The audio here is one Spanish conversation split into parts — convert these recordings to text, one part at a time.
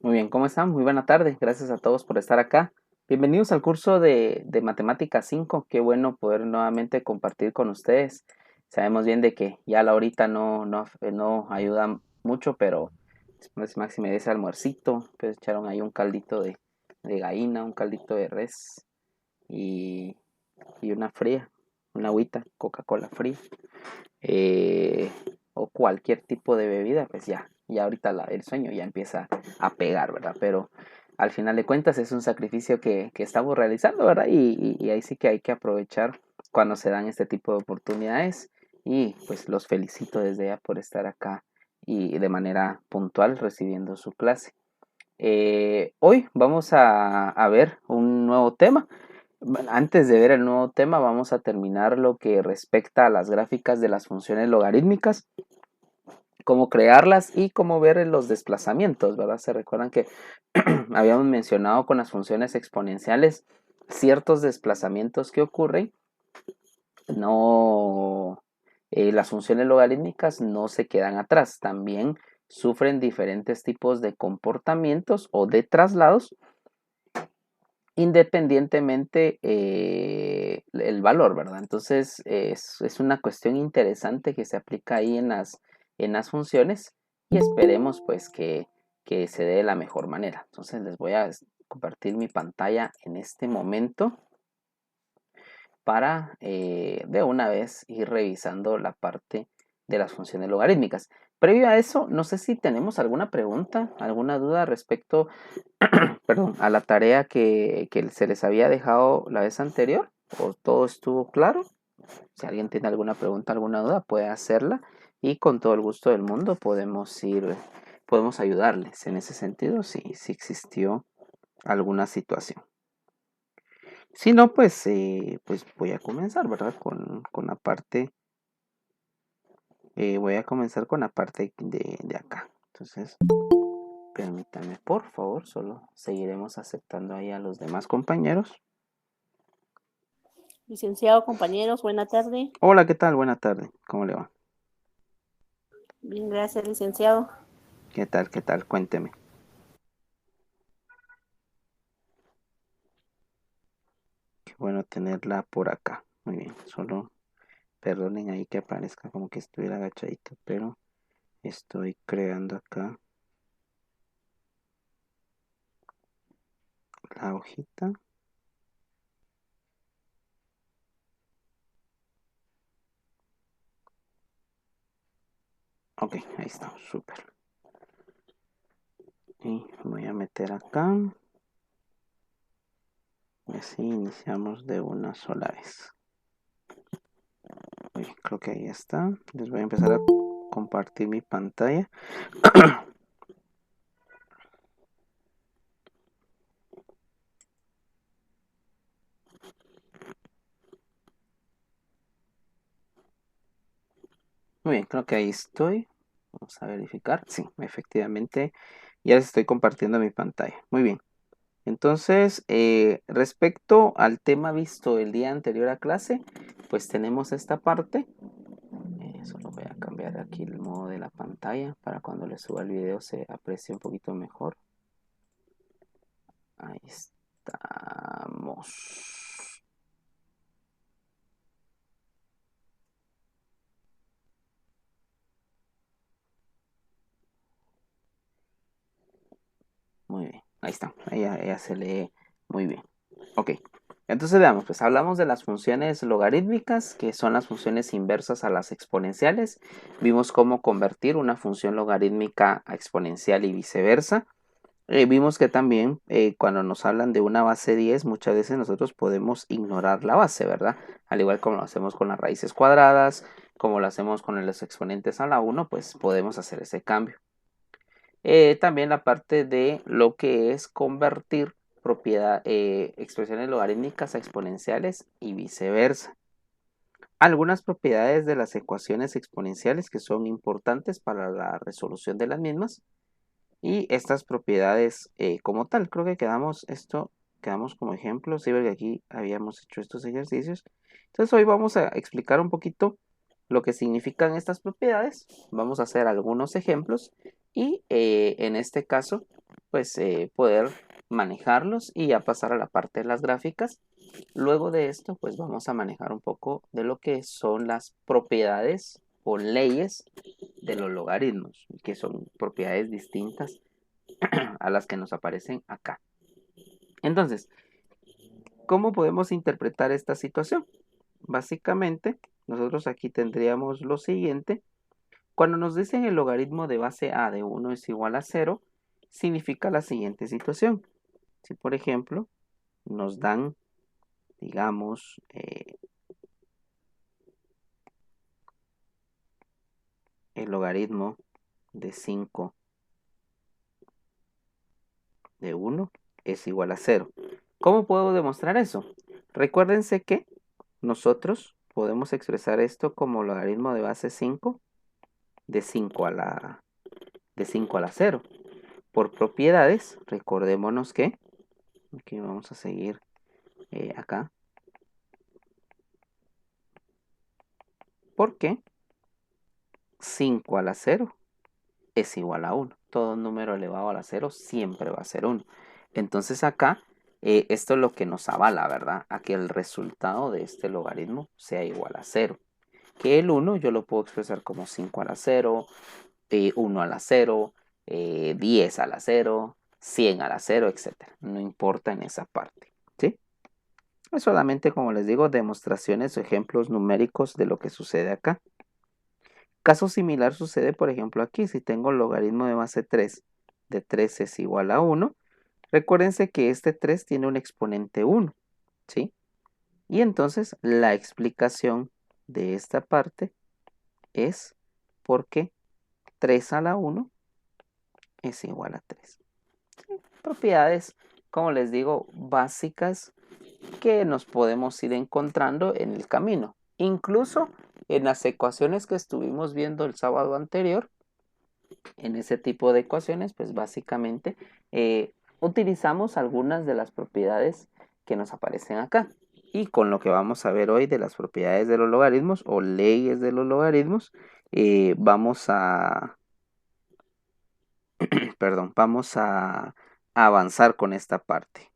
Muy bien, ¿cómo están? Muy buena tarde. Gracias a todos por estar acá. Bienvenidos al curso de Matemática 5. Qué bueno poder nuevamente compartir con ustedes. Sabemos bien de que ya la horita no ayuda mucho, pero después máxime de ese almuercito, pues echaron ahí un caldito de gallina, un caldito de res y, y una fría, una agüita, Coca-Cola fría. eh, o cualquier tipo de bebida, pues ya ahorita el sueño ya empieza a pegar, ¿verdad? Pero al final de cuentas es un sacrificio que estamos realizando, ¿verdad? Y ahí sí que hay que aprovechar cuando se dan este tipo de oportunidades y pues los felicito desde ya por estar acá y de manera puntual recibiendo su clase. Hoy vamos a ver un nuevo tema. Bueno, antes de ver el nuevo tema, vamos a terminar lo que respecta a las gráficas de las funciones logarítmicas, cómo crearlas y cómo ver los desplazamientos, ¿verdad? Se recuerdan que habíamos mencionado con las funciones exponenciales ciertos desplazamientos que ocurren. No, las funciones logarítmicas no se quedan atrás, también sufren diferentes tipos de comportamientos o de traslados independientemente el valor, ¿verdad? Entonces es una cuestión interesante que se aplica ahí en las funciones y esperemos pues que se dé de la mejor manera. Entonces les voy a compartir mi pantalla en este momento para de una vez ir revisando la parte de las funciones logarítmicas. Previo a eso, no sé si tenemos alguna pregunta, alguna duda respecto perdón, a la tarea que se les había dejado la vez anterior, o todo estuvo claro. Si alguien tiene alguna pregunta, alguna duda, puede hacerla y con todo el gusto del mundo podemos ayudarles en ese sentido si existió alguna situación. Si no, pues voy a comenzar, ¿verdad? Con la parte, voy a comenzar con la parte de acá. Entonces, permítanme, por favor, solo seguiremos aceptando ahí a los demás compañeros. Licenciado, compañeros, buena tarde. Hola, ¿qué tal? Buena tarde. ¿Cómo le va? Bien, gracias, licenciado. ¿Qué tal? ¿Qué tal? Cuénteme. Qué bueno tenerla por acá. Muy bien. Solo perdonen ahí que aparezca como que estuviera agachadito, pero estoy creando acá la hojita. Ok, ahí está. Súper. Y voy a meter acá. Y así iniciamos de una sola vez. Uy, creo que ahí está. Les voy a empezar a compartir mi pantalla. Muy bien, creo que ahí estoy. Vamos a verificar. Sí, efectivamente ya les estoy compartiendo mi pantalla. Muy bien. Entonces, respecto al tema visto el día anterior a clase, pues tenemos esta parte. Solo voy a cambiar aquí el modo de la pantalla para cuando le suba el video se aprecie un poquito mejor. Ahí estamos. Muy bien, ahí está. Ella se lee muy bien. Ok, entonces veamos, pues hablamos de las funciones logarítmicas, que son las funciones inversas a las exponenciales. Vimos cómo convertir una función logarítmica a exponencial y viceversa. Vimos que también cuando nos hablan de una base 10, muchas veces nosotros podemos ignorar la base, ¿verdad? Al igual como lo hacemos con las raíces cuadradas, como lo hacemos con los exponentes a la 1, pues podemos hacer ese cambio. También la parte de lo que es convertir expresiones logarítmicas a exponenciales y viceversa. Algunas propiedades de las ecuaciones exponenciales que son importantes para la resolución de las mismas y estas propiedades como tal. Creo que quedamos como ejemplo, sí, porque aquí habíamos hecho estos ejercicios. Entonces hoy vamos a explicar un poquito lo que significan estas propiedades. Vamos a hacer algunos ejemplos y en este caso pues poder manejarlos y ya pasar a la parte de las gráficas. Luego de esto, pues vamos a manejar un poco de lo que son las propiedades o leyes de los logaritmos, que son propiedades distintas a las que nos aparecen acá. Entonces, ¿cómo podemos interpretar esta situación? Básicamente, nosotros aquí tendríamos lo siguiente. Cuando nos dicen el logaritmo de base a de 1 es igual a 0, significa la siguiente situación. Si, por ejemplo, nos dan, digamos, el logaritmo de 5 de 1 es igual a 0. ¿Cómo puedo demostrar eso? Recuérdense que nosotros podemos expresar esto como logaritmo de base 5 de 5 a la 0. Por propiedades, recordémonos que, aquí vamos a seguir acá, porque 5 a la 0 es igual a 1. Todo número elevado a la 0 siempre va a ser 1. Entonces acá, esto es lo que nos avala, ¿verdad? A que el resultado de este logaritmo sea igual a 0. Que el 1 yo lo puedo expresar como 5 a la 0, 1 a la 0, 10 a la 0, 100 a la 0, etc. No importa en esa parte, ¿sí? Es solamente, como les digo, demostraciones o ejemplos numéricos de lo que sucede acá. Caso similar sucede, por ejemplo, aquí. Si tengo el logaritmo de base 3 de 3 es igual a 1, recuérdense que este 3 tiene un exponente 1, ¿sí? Y entonces la explicación de esta parte es porque 3 a la 1 es igual a 3. Propiedades, como les digo, básicas que nos podemos ir encontrando en el camino. Incluso en las ecuaciones que estuvimos viendo el sábado anterior, en ese tipo de ecuaciones, pues básicamente utilizamos algunas de las propiedades que nos aparecen acá. Y con lo que vamos a ver hoy de las propiedades de los logaritmos o leyes de los logaritmos, vamos a, perdón, vamos a avanzar con esta parte.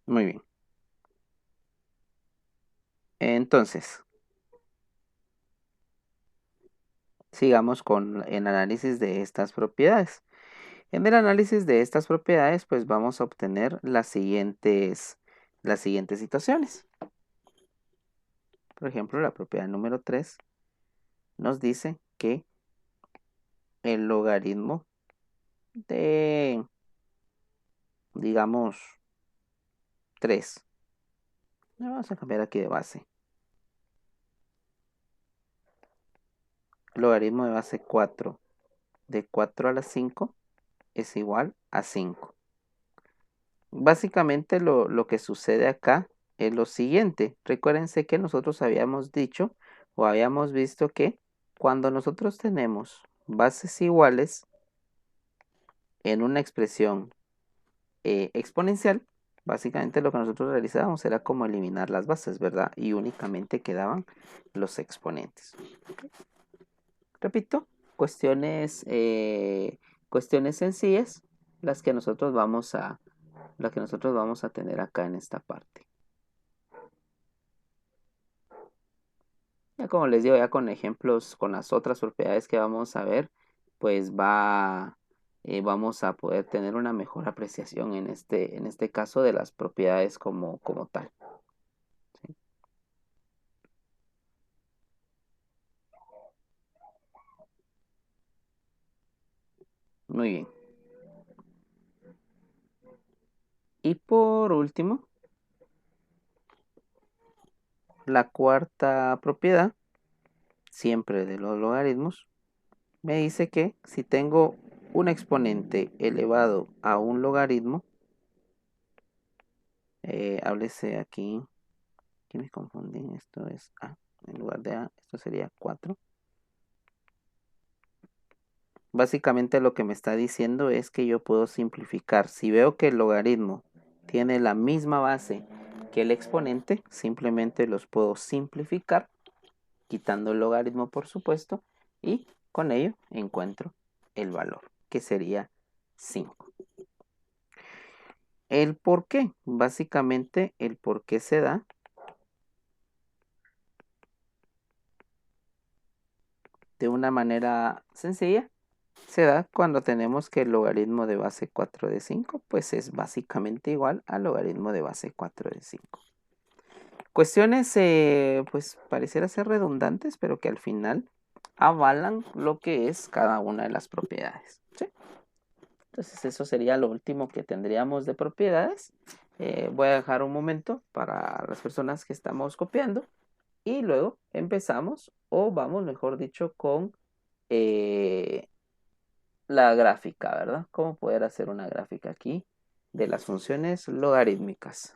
Muy bien. Entonces, sigamos con el análisis de estas propiedades. En el análisis de estas propiedades, pues vamos a obtener las siguientes situaciones. Por ejemplo, la propiedad número 3 nos dice que el logaritmo de, digamos, 3. Vamos a cambiar aquí de base. El logaritmo de base 4 de 4 a la 5 es igual a 5. Básicamente lo que sucede acá es lo siguiente. Recuérdense que nosotros habíamos dicho o habíamos visto que cuando nosotros tenemos bases iguales en una expresión exponencial, básicamente lo que nosotros realizábamos era como eliminar las bases, ¿verdad? Y únicamente quedaban los exponentes. Repito, cuestiones sencillas, las que nosotros vamos a tener acá en esta parte. Ya como les digo, ya con ejemplos, con las otras propiedades que vamos a ver, pues vamos a poder tener una mejor apreciación en este caso de las propiedades como tal. ¿Sí? Muy bien. Y por último, la cuarta propiedad, siempre de los logaritmos, me dice que si tengo un exponente elevado a un logaritmo, háblese aquí, que me confundí, esto es A, en lugar de A, esto sería 4. Básicamente lo que me está diciendo es que yo puedo simplificar. Si veo que el logaritmo tiene la misma base que el exponente simplemente los puedo simplificar, quitando el logaritmo por supuesto, y con ello encuentro el valor, que sería 5. El por qué, básicamente el por qué se da de una manera sencilla. Se da cuando tenemos que el logaritmo de base 4 de 5 pues es básicamente igual al logaritmo de base 4 de 5. Cuestiones pues pareciera ser redundantes, pero que al final avalan lo que es cada una de las propiedades, ¿sí? Entonces eso sería lo último que tendríamos de propiedades. Voy a dejar un momento para las personas que estamos copiando y luego empezamos, o vamos mejor dicho, con la gráfica, ¿verdad? ¿Cómo poder hacer una gráfica aquí de las funciones logarítmicas?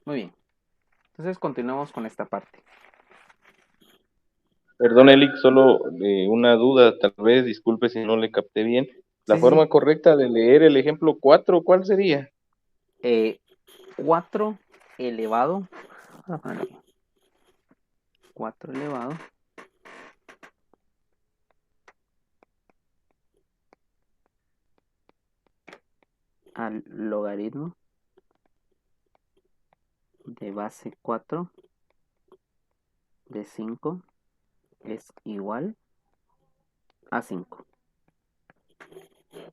Muy bien, entonces continuamos con esta parte. Perdón, Elic, solo una duda, tal vez, disculpe si no le capté bien. La Sí, sí, forma correcta de leer el ejemplo 4, ¿cuál sería? 4 elevado, 4 elevado al logaritmo de base 4 de 5 es igual a 5.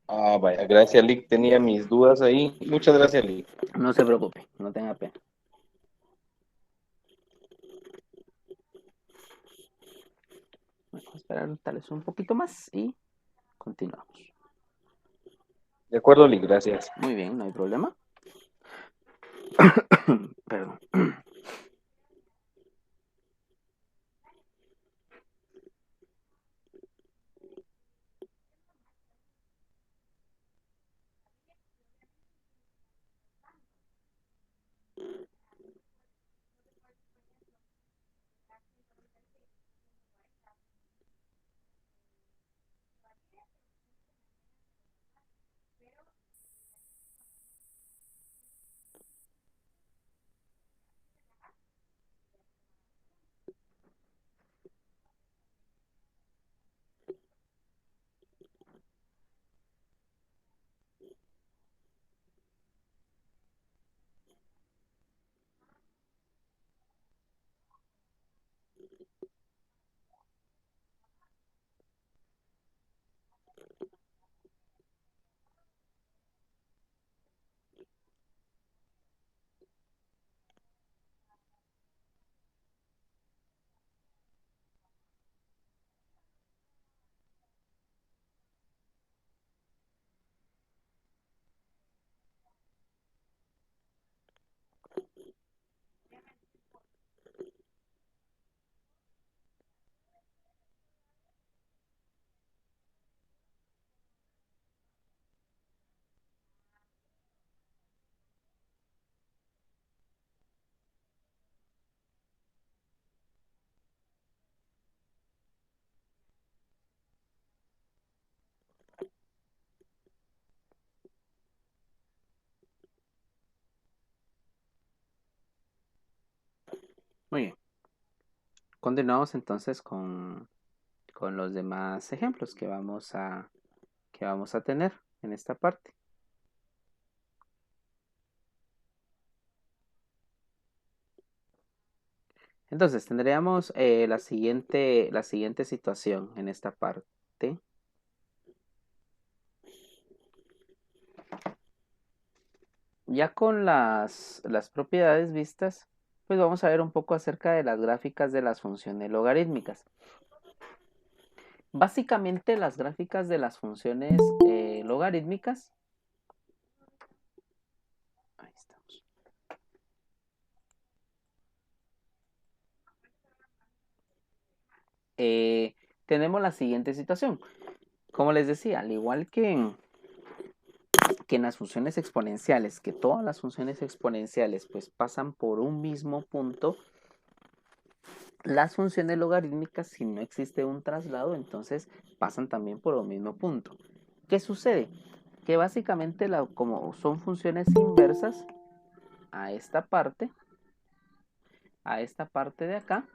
Ah, vaya, gracias, Elic, tenía mis dudas ahí. Muchas gracias, Elic. No se preocupe, no tenga pena. Vamos a esperar tal vez un poquito más y continuamos. De acuerdo, Elic, gracias. Muy bien, no hay problema. Perdón. Muy bien. Continuamos entonces con los demás ejemplos que vamos a tener en esta parte. Entonces tendríamos la siguiente situación en esta parte. Ya con las propiedades vistas, pues vamos a ver un poco acerca de las gráficas de las funciones logarítmicas. Básicamente las gráficas de las funciones logarítmicas. Ahí estamos. Tenemos la siguiente situación. Como les decía, al igual que en las funciones exponenciales, que todas las funciones exponenciales pues pasan por un mismo punto, las funciones logarítmicas, si no existe un traslado, entonces pasan también por un mismo punto. ¿Qué sucede? Que básicamente como son funciones inversas a esta parte de acá,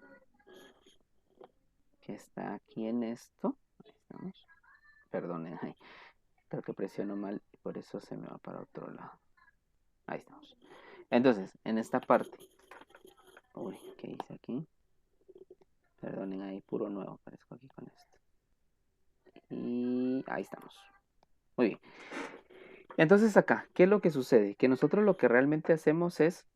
que está aquí en esto, ahí estamos, perdonen, creo que presiono mal y por eso se me va para otro lado. Ahí estamos. Entonces, en esta parte, uy, ¿qué hice aquí? Perdonen, ahí puro nuevo, aparezco aquí con esto. Y ahí estamos. Muy bien. Entonces acá, ¿qué es lo que sucede? Que nosotros lo que realmente hacemos es,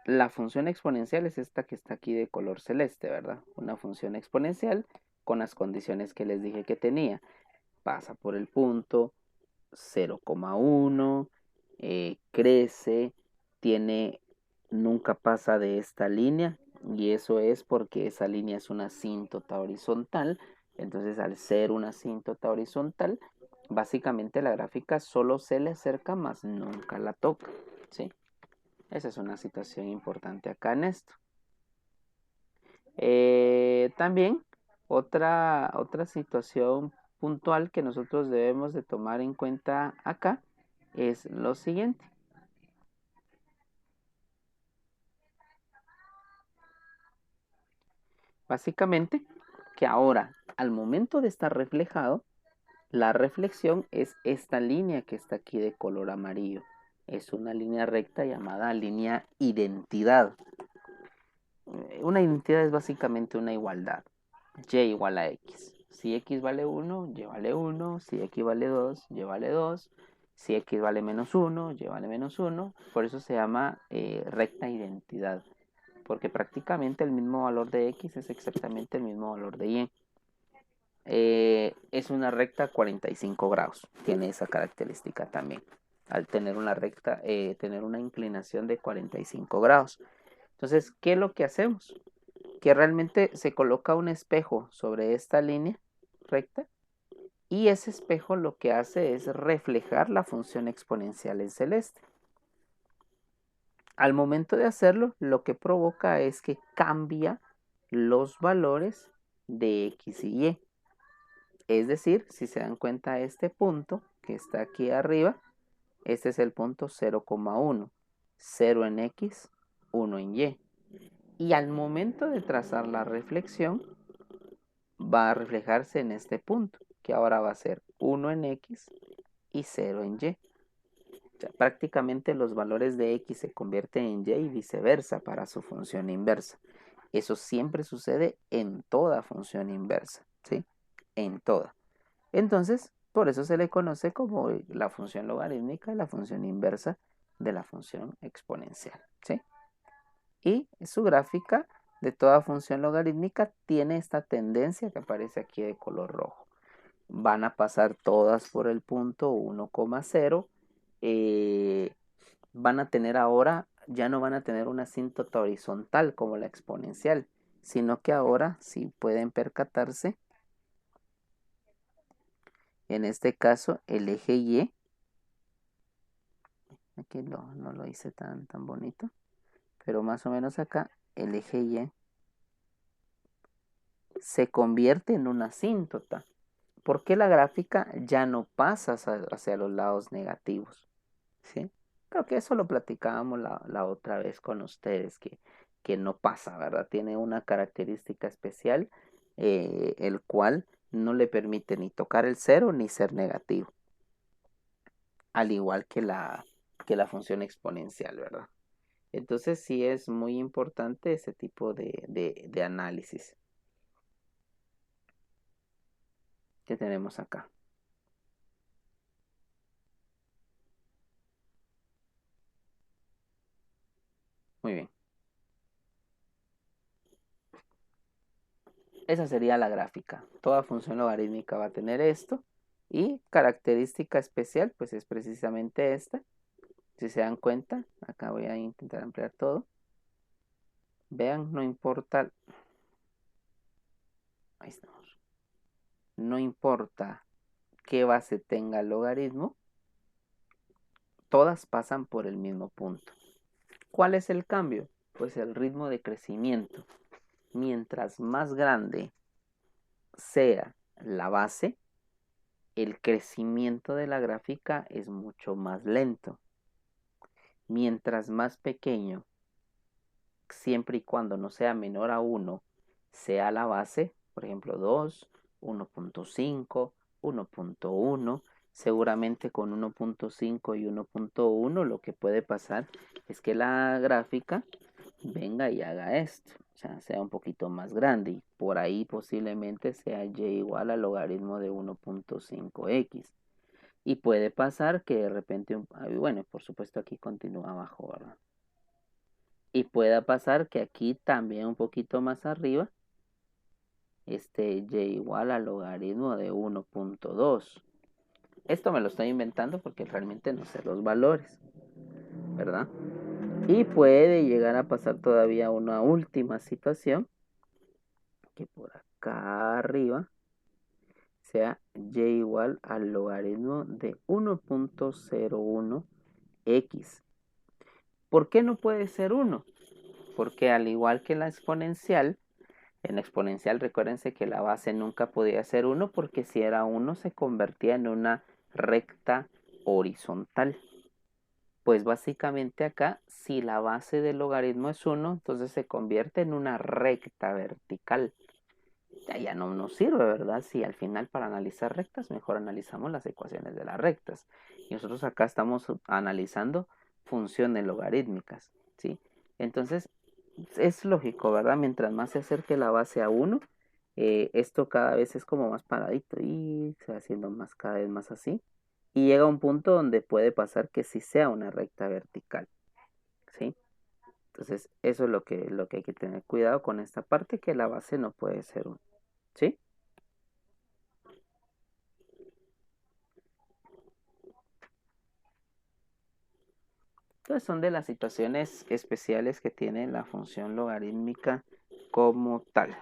la función exponencial es esta que está aquí de color celeste, ¿verdad? Una función exponencial con las condiciones que les dije que tenía. Pasa por el punto 0,1, crece, nunca pasa de esta línea, y eso es porque esa línea es una asíntota horizontal. Entonces, al ser una asíntota horizontal, básicamente la gráfica solo se le acerca, más nunca la toca, ¿sí? Esa es una situación importante acá en esto. También otra situación puntual que nosotros debemos de tomar en cuenta acá es lo siguiente. Básicamente, que ahora, al momento de estar reflejado, la reflexión es esta línea que está aquí de color amarillo. Es una línea recta llamada línea identidad. Una identidad es básicamente una igualdad. Y igual a x. Si x vale 1, y vale 1. Si x vale 2, y vale 2. Si x vale menos 1, y vale menos 1. Por eso se llama recta identidad. Porque prácticamente el mismo valor de x es exactamente el mismo valor de y. Es una recta 45 grados. Tiene esa característica también. Al tener una recta, tener una inclinación de 45 grados. Entonces, ¿qué es lo que hacemos? Que realmente se coloca un espejo sobre esta línea recta, y ese espejo lo que hace es reflejar la función exponencial en celeste. Al momento de hacerlo, lo que provoca es que cambia los valores de x y y. Es decir, si se dan cuenta, este punto que está aquí arriba, este es el punto 0,1, 0 en x, 1 en y. Y al momento de trazar la reflexión, va a reflejarse en este punto, que ahora va a ser 1 en x y 0 en y. O sea, prácticamente los valores de x se convierten en y y viceversa para su función inversa. Eso siempre sucede en toda función inversa, ¿sí? En toda. Entonces, Por eso se le conoce como la función logarítmica y la función inversa de la función exponencial, ¿sí? Y su gráfica de toda función logarítmica tiene esta tendencia que aparece aquí de color rojo. Van a pasar todas por el punto 1,0. Van a tener ahora, ya no van a tener una asíntota horizontal como la exponencial, sino que ahora, si pueden percatarse, en este caso el eje Y, aquí no lo hice tan bonito, pero más o menos acá el eje Y se convierte en una asíntota. ¿Por qué la gráfica ya no pasa hacia los lados negativos? ¿Sí? Creo que eso lo platicábamos la otra vez con ustedes, que no pasa, ¿verdad? Tiene una característica especial, el cual no le permite ni tocar el cero ni ser negativo, al igual que la función exponencial, ¿verdad? Entonces sí es muy importante ese tipo de análisis que tenemos acá. Muy bien. Esa sería la gráfica. Toda función logarítmica va a tener esto. Y característica especial, pues es precisamente esta. Si se dan cuenta, acá voy a intentar ampliar todo. Vean, no importa. Ahí estamos. No importa qué base tenga el logaritmo, todas pasan por el mismo punto. ¿Cuál es el cambio? Pues el ritmo de crecimiento. Mientras más grande sea la base, el crecimiento de la gráfica es mucho más lento. Mientras más pequeño, siempre y cuando no sea menor a 1, sea la base, por ejemplo 2, 1.5, 1.1, seguramente con 1.5 y 1.1 lo que puede pasar es que la gráfica venga y haga esto, o sea un poquito más grande y por ahí posiblemente sea y igual al logaritmo de 1.5x. Y puede pasar que de repente, bueno, por supuesto aquí continúa abajo, ¿verdad? Y pueda pasar que aquí también un poquito más arriba esté y igual al logaritmo de 1.2. Esto me lo estoy inventando porque realmente no sé los valores, ¿verdad? Y puede llegar a pasar todavía una última situación, que por acá arriba sea y igual al logaritmo de 1.01x. ¿Por qué no puede ser 1? Porque al igual que en la exponencial recuérdense que la base nunca podía ser 1 porque si era 1 se convertía en una recta horizontal. Pues básicamente acá, si la base del logaritmo es 1, entonces se convierte en una recta vertical. Ya no nos sirve, ¿verdad? Si al final para analizar rectas, mejor analizamos las ecuaciones de las rectas. Y nosotros acá estamos analizando funciones logarítmicas, ¿sí? Entonces, es lógico, ¿verdad? Mientras más se acerque la base a 1, esto cada vez es como más paradito y se va haciendo más cada vez más así. Y llega a un punto donde puede pasar que sí sea una recta vertical, ¿sí? Entonces, eso es lo que hay que tener cuidado con esta parte, que la base no puede ser 1, ¿sí? Entonces son de las situaciones especiales que tiene la función logarítmica como tal.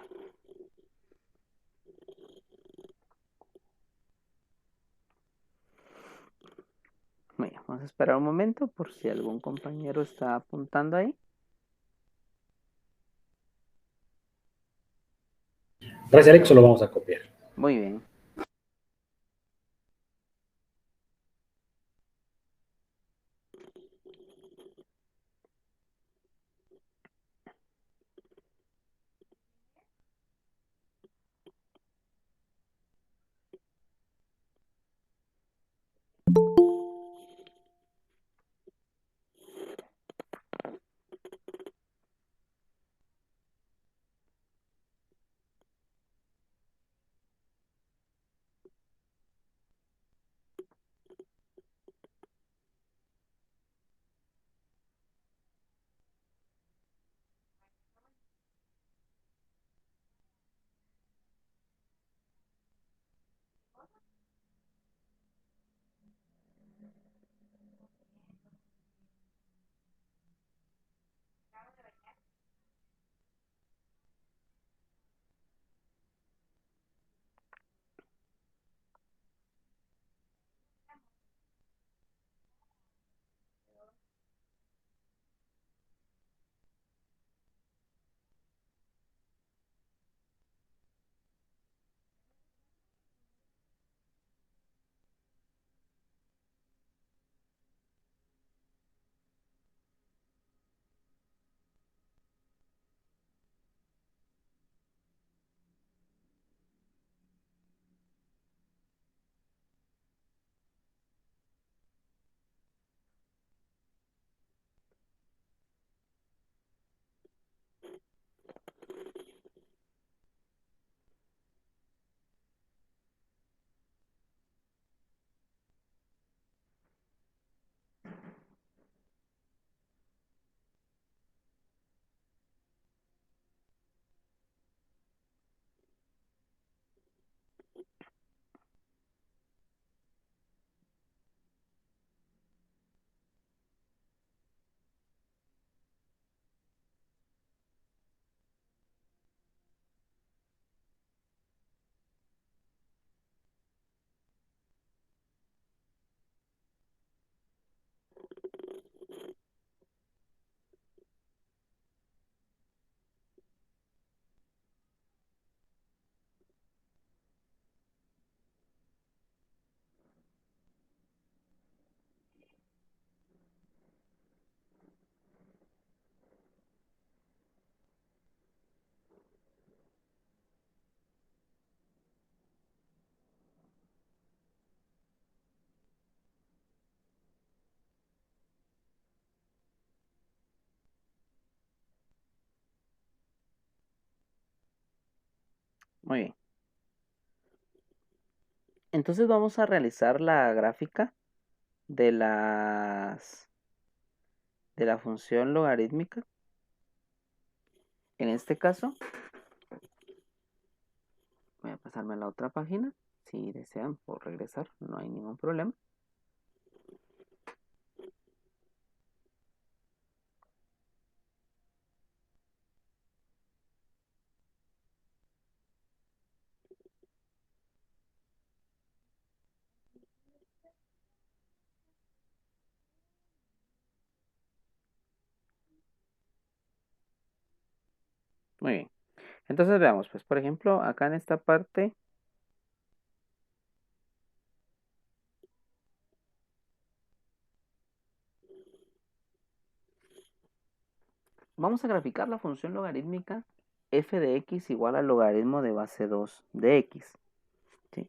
Bueno, vamos a esperar un momento por si algún compañero está apuntando ahí. Gracias, Alex, lo vamos a copiar. Muy bien. Muy bien. Entonces vamos a realizar la gráfica de de la función logarítmica. En este caso, voy a pasarme a la otra página. Si desean, puedo regresar, no hay ningún problema. Muy bien. Entonces veamos, pues por ejemplo, acá en esta parte, vamos a graficar la función logarítmica f de x igual al logaritmo de base 2 de x. ¿Sí?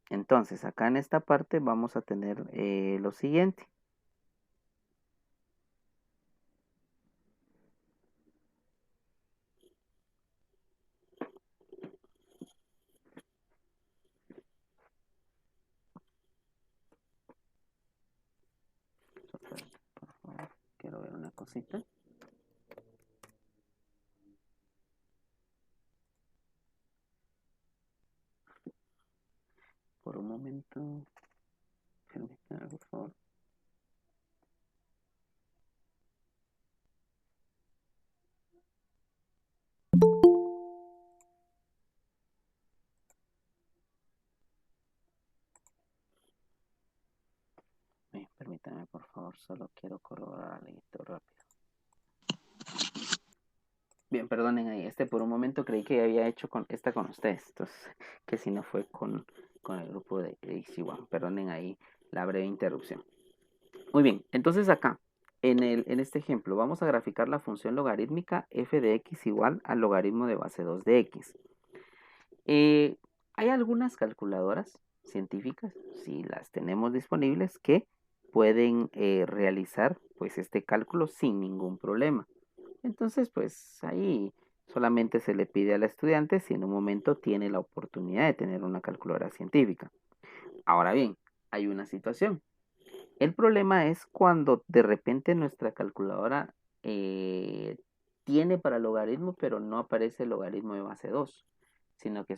Entonces, acá en esta parte vamos a tener lo siguiente. Por favor, quiero ver una cosita. Por un momento, permítanme, por favor. Permítanme, por favor, solo quiero corroborar algo rápido. Bien, perdonen ahí, por un momento creí que había hecho con ustedes, entonces, que si no fue con el grupo de Ixiwan. Perdonen ahí la breve interrupción. Muy bien, entonces acá, en este ejemplo, vamos a graficar la función logarítmica f de x igual al logaritmo de base 2 de x. Hay algunas calculadoras científicas, si las tenemos disponibles, que pueden realizar pues este cálculo sin ningún problema. Entonces, pues ahí solamente se le pide al estudiante si en un momento tiene la oportunidad de tener una calculadora científica. Ahora bien, hay una situación. El problema es cuando de repente nuestra calculadora tiene para logaritmo, pero no aparece el logaritmo de base 2, sino que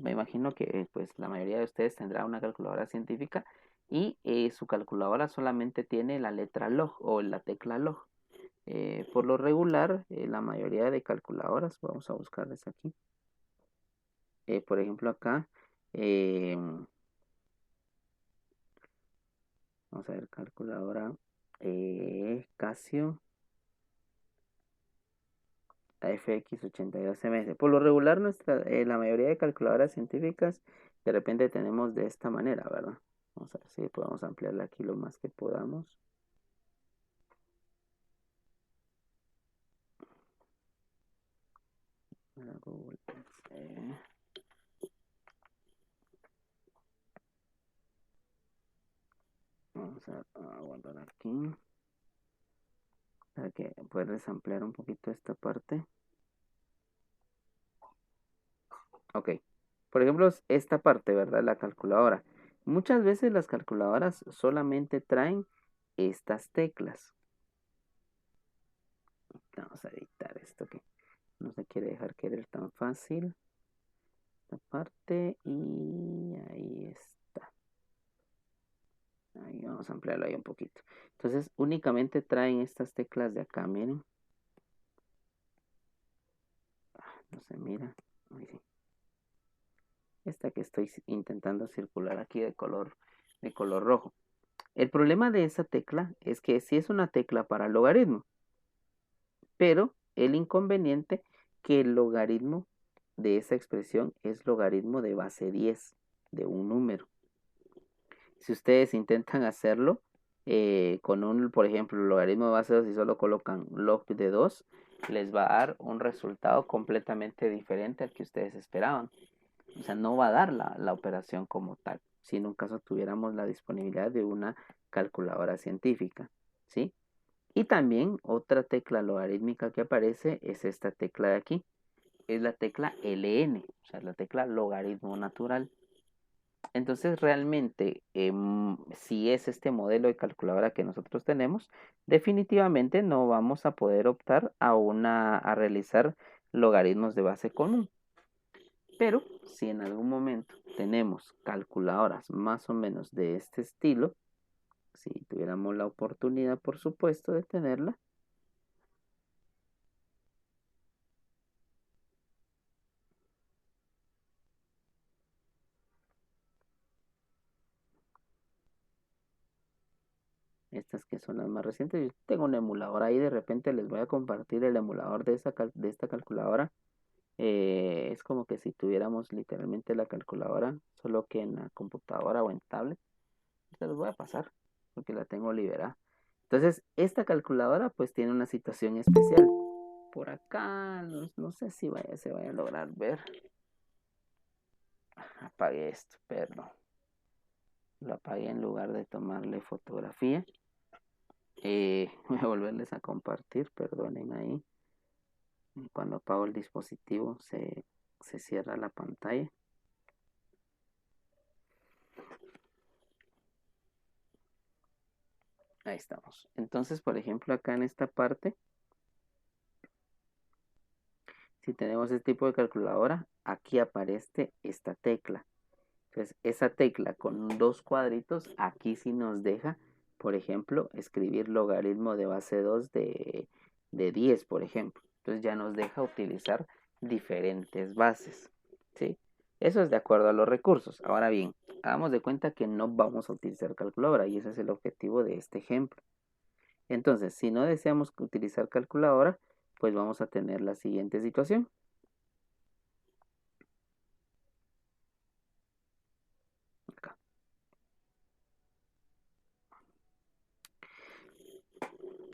me imagino que pues la mayoría de ustedes tendrá una calculadora científica y su calculadora solamente tiene la letra log o la tecla log. Por lo regular, la mayoría de calculadoras, vamos a buscarles aquí. Por ejemplo, acá, vamos a ver, calculadora Casio FX82MS. Por lo regular, la mayoría de calculadoras científicas de repente tenemos de esta manera, ¿verdad? Vamos a ver si podemos ampliarla aquí lo más que podamos. Google, vamos a guardar aquí para que puedas ampliar un poquito esta parte. Ok, por ejemplo, esta parte, ¿verdad? La calculadora. Muchas veces las calculadoras solamente traen estas teclas. Vamos a editar esto que no se quiere dejar querer tan fácil. Esta parte y ahí está. Ahí vamos a ampliarlo ahí un poquito. Entonces, únicamente traen estas teclas de acá, miren. No se mira. Ahí sí. Esta que estoy intentando circular aquí de color rojo. El problema de esa tecla es que sí es una tecla para logaritmo, pero el inconveniente que el logaritmo de esa expresión es logaritmo de base 10 de un número. Si ustedes intentan hacerlo con por ejemplo, logaritmo de base 2 y solo colocan log de 2, les va a dar un resultado completamente diferente al que ustedes esperaban. O sea, no va a dar la operación como tal, si en un caso tuviéramos la disponibilidad de una calculadora científica, ¿sí? Y también otra tecla logarítmica que aparece es esta tecla de aquí, es la tecla LN, o sea, la tecla logaritmo natural. Entonces, realmente, si es este modelo de calculadora que nosotros tenemos, definitivamente no vamos a poder optar a realizar logaritmos de base común. Pero si en algún momento tenemos calculadoras más o menos de este estilo, si tuviéramos la oportunidad, por supuesto, de tenerla, estas que son las más recientes, yo tengo un emulador ahí, de repente les voy a compartir el emulador de esta calculadora. Es como que si tuviéramos literalmente la calculadora, solo que en la computadora o en tablet. Se los voy a pasar porque la tengo liberada. Entonces, esta calculadora pues tiene una situación especial. Por acá, no sé si se vaya a lograr ver. Apagué esto, perdón. Lo apagué en lugar de tomarle fotografía. Voy a volverles a compartir, perdonen ahí. Cuando apago el dispositivo se cierra la pantalla. Ahí estamos. Entonces, por ejemplo, acá en esta parte, si tenemos este tipo de calculadora, aquí aparece esta tecla. Entonces, esa tecla con dos cuadritos, aquí sí nos deja, por ejemplo, escribir logaritmo de base 2 de 10, por ejemplo. Entonces ya nos deja utilizar diferentes bases, ¿sí? Eso es de acuerdo a los recursos. Ahora bien, hagamos de cuenta que no vamos a utilizar calculadora y ese es el objetivo de este ejemplo. Entonces, si no deseamos utilizar calculadora, pues vamos a tener la siguiente situación. Acá.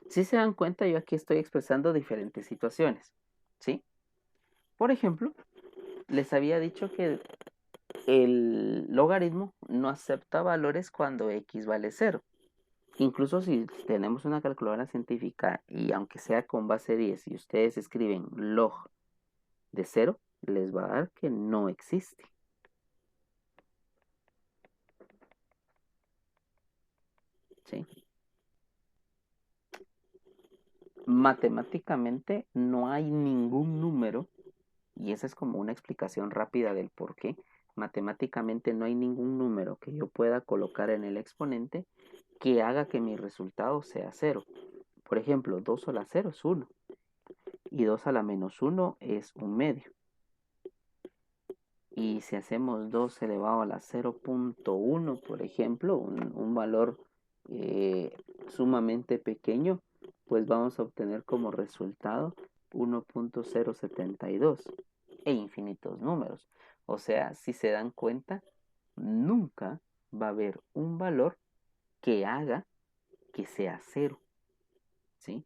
Si se dan cuenta, yo aquí estoy expresando diferentes situaciones, ¿sí? Por ejemplo, les había dicho que el logaritmo no acepta valores cuando x vale 0. Incluso si tenemos una calculadora científica y aunque sea con base 10 y ustedes escriben log de 0, les va a dar que no existe. ¿Sí? Matemáticamente no hay ningún número, y esa es como una explicación rápida del por qué. Matemáticamente no hay ningún número que yo pueda colocar en el exponente que haga que mi resultado sea 0. Por ejemplo, 2 a la 0 es 1 y 2 a la menos 1 es un medio. Y si hacemos 2 elevado a la 0.1, por ejemplo, un valor sumamente pequeño, pues vamos a obtener como resultado 1.072 e infinitos números. O sea, si se dan cuenta, nunca va a haber un valor que haga que sea 0. ¿Sí?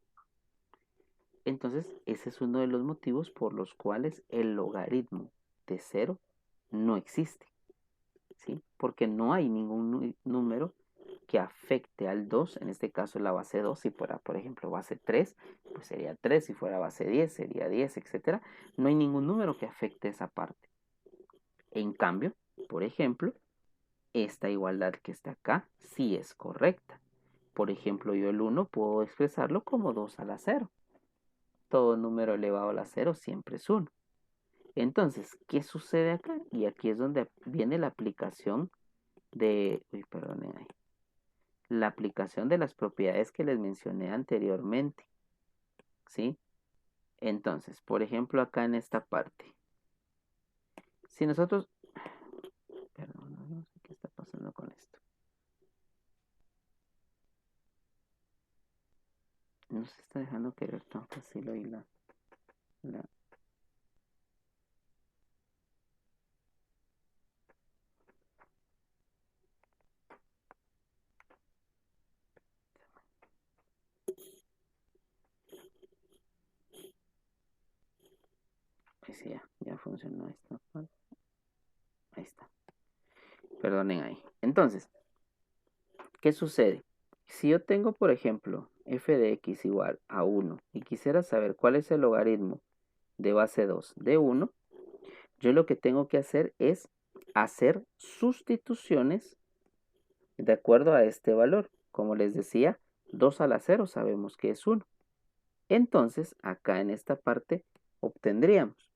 Entonces, ese es uno de los motivos por los cuales el logaritmo de 0 no existe. ¿Sí? Porque no hay ningún número que afecte al 2, en este caso la base 2, si fuera, por ejemplo, base 3, pues sería 3, si fuera base 10, sería 10, etc. No hay ningún número que afecte esa parte. En cambio, por ejemplo, esta igualdad que está acá sí es correcta. Por ejemplo, yo el 1 puedo expresarlo como 2 a la 0. Todo número elevado a la 0 siempre es 1. Entonces, ¿qué sucede acá? Y aquí es donde viene la aplicación de... Uy, perdonen ahí. La aplicación de las propiedades que les mencioné anteriormente. ¿Sí? Entonces, por ejemplo, acá en esta parte. Si nosotros... Perdón, no sé qué está pasando con esto. No se está dejando querer tan fácil hoy la... Pues sí, ya funcionó esta parte. Ahí está. Perdonen ahí. Entonces, ¿qué sucede? Si yo tengo, por ejemplo, f de x igual a 1 y quisiera saber cuál es el logaritmo de base 2 de 1, yo lo que tengo que hacer es hacer sustituciones de acuerdo a este valor. Como les decía, 2 a la 0 sabemos que es 1. Entonces, acá en esta parte obtendríamos,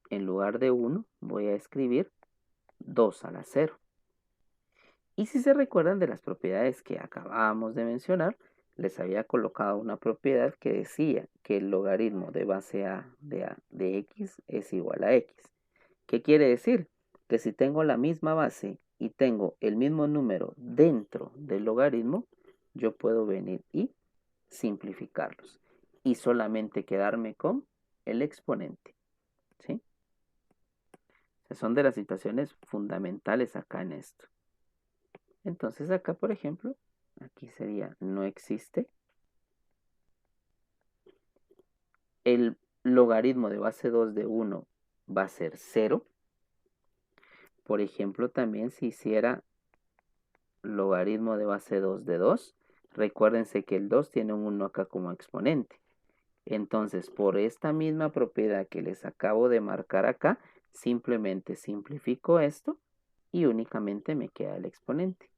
en lugar de 1, voy a escribir 2 a la 0. Y si se recuerdan de las propiedades que acabábamos de mencionar, les había colocado una propiedad que decía que el logaritmo de base a de x es igual a x. ¿Qué quiere decir? Que si tengo la misma base y tengo el mismo número dentro del logaritmo, yo puedo venir y simplificarlos y solamente quedarme con el exponente. ¿Sí? O sea, son de las situaciones fundamentales acá en esto. Entonces acá, por ejemplo, aquí sería no existe. El logaritmo de base 2 de 1 va a ser 0. Por ejemplo, también si hiciera logaritmo de base 2 de 2, recuérdense que el 2 tiene un 1 acá como exponente. Entonces, por esta misma propiedad que les acabo de marcar acá, simplemente simplifico esto y únicamente me queda el exponente.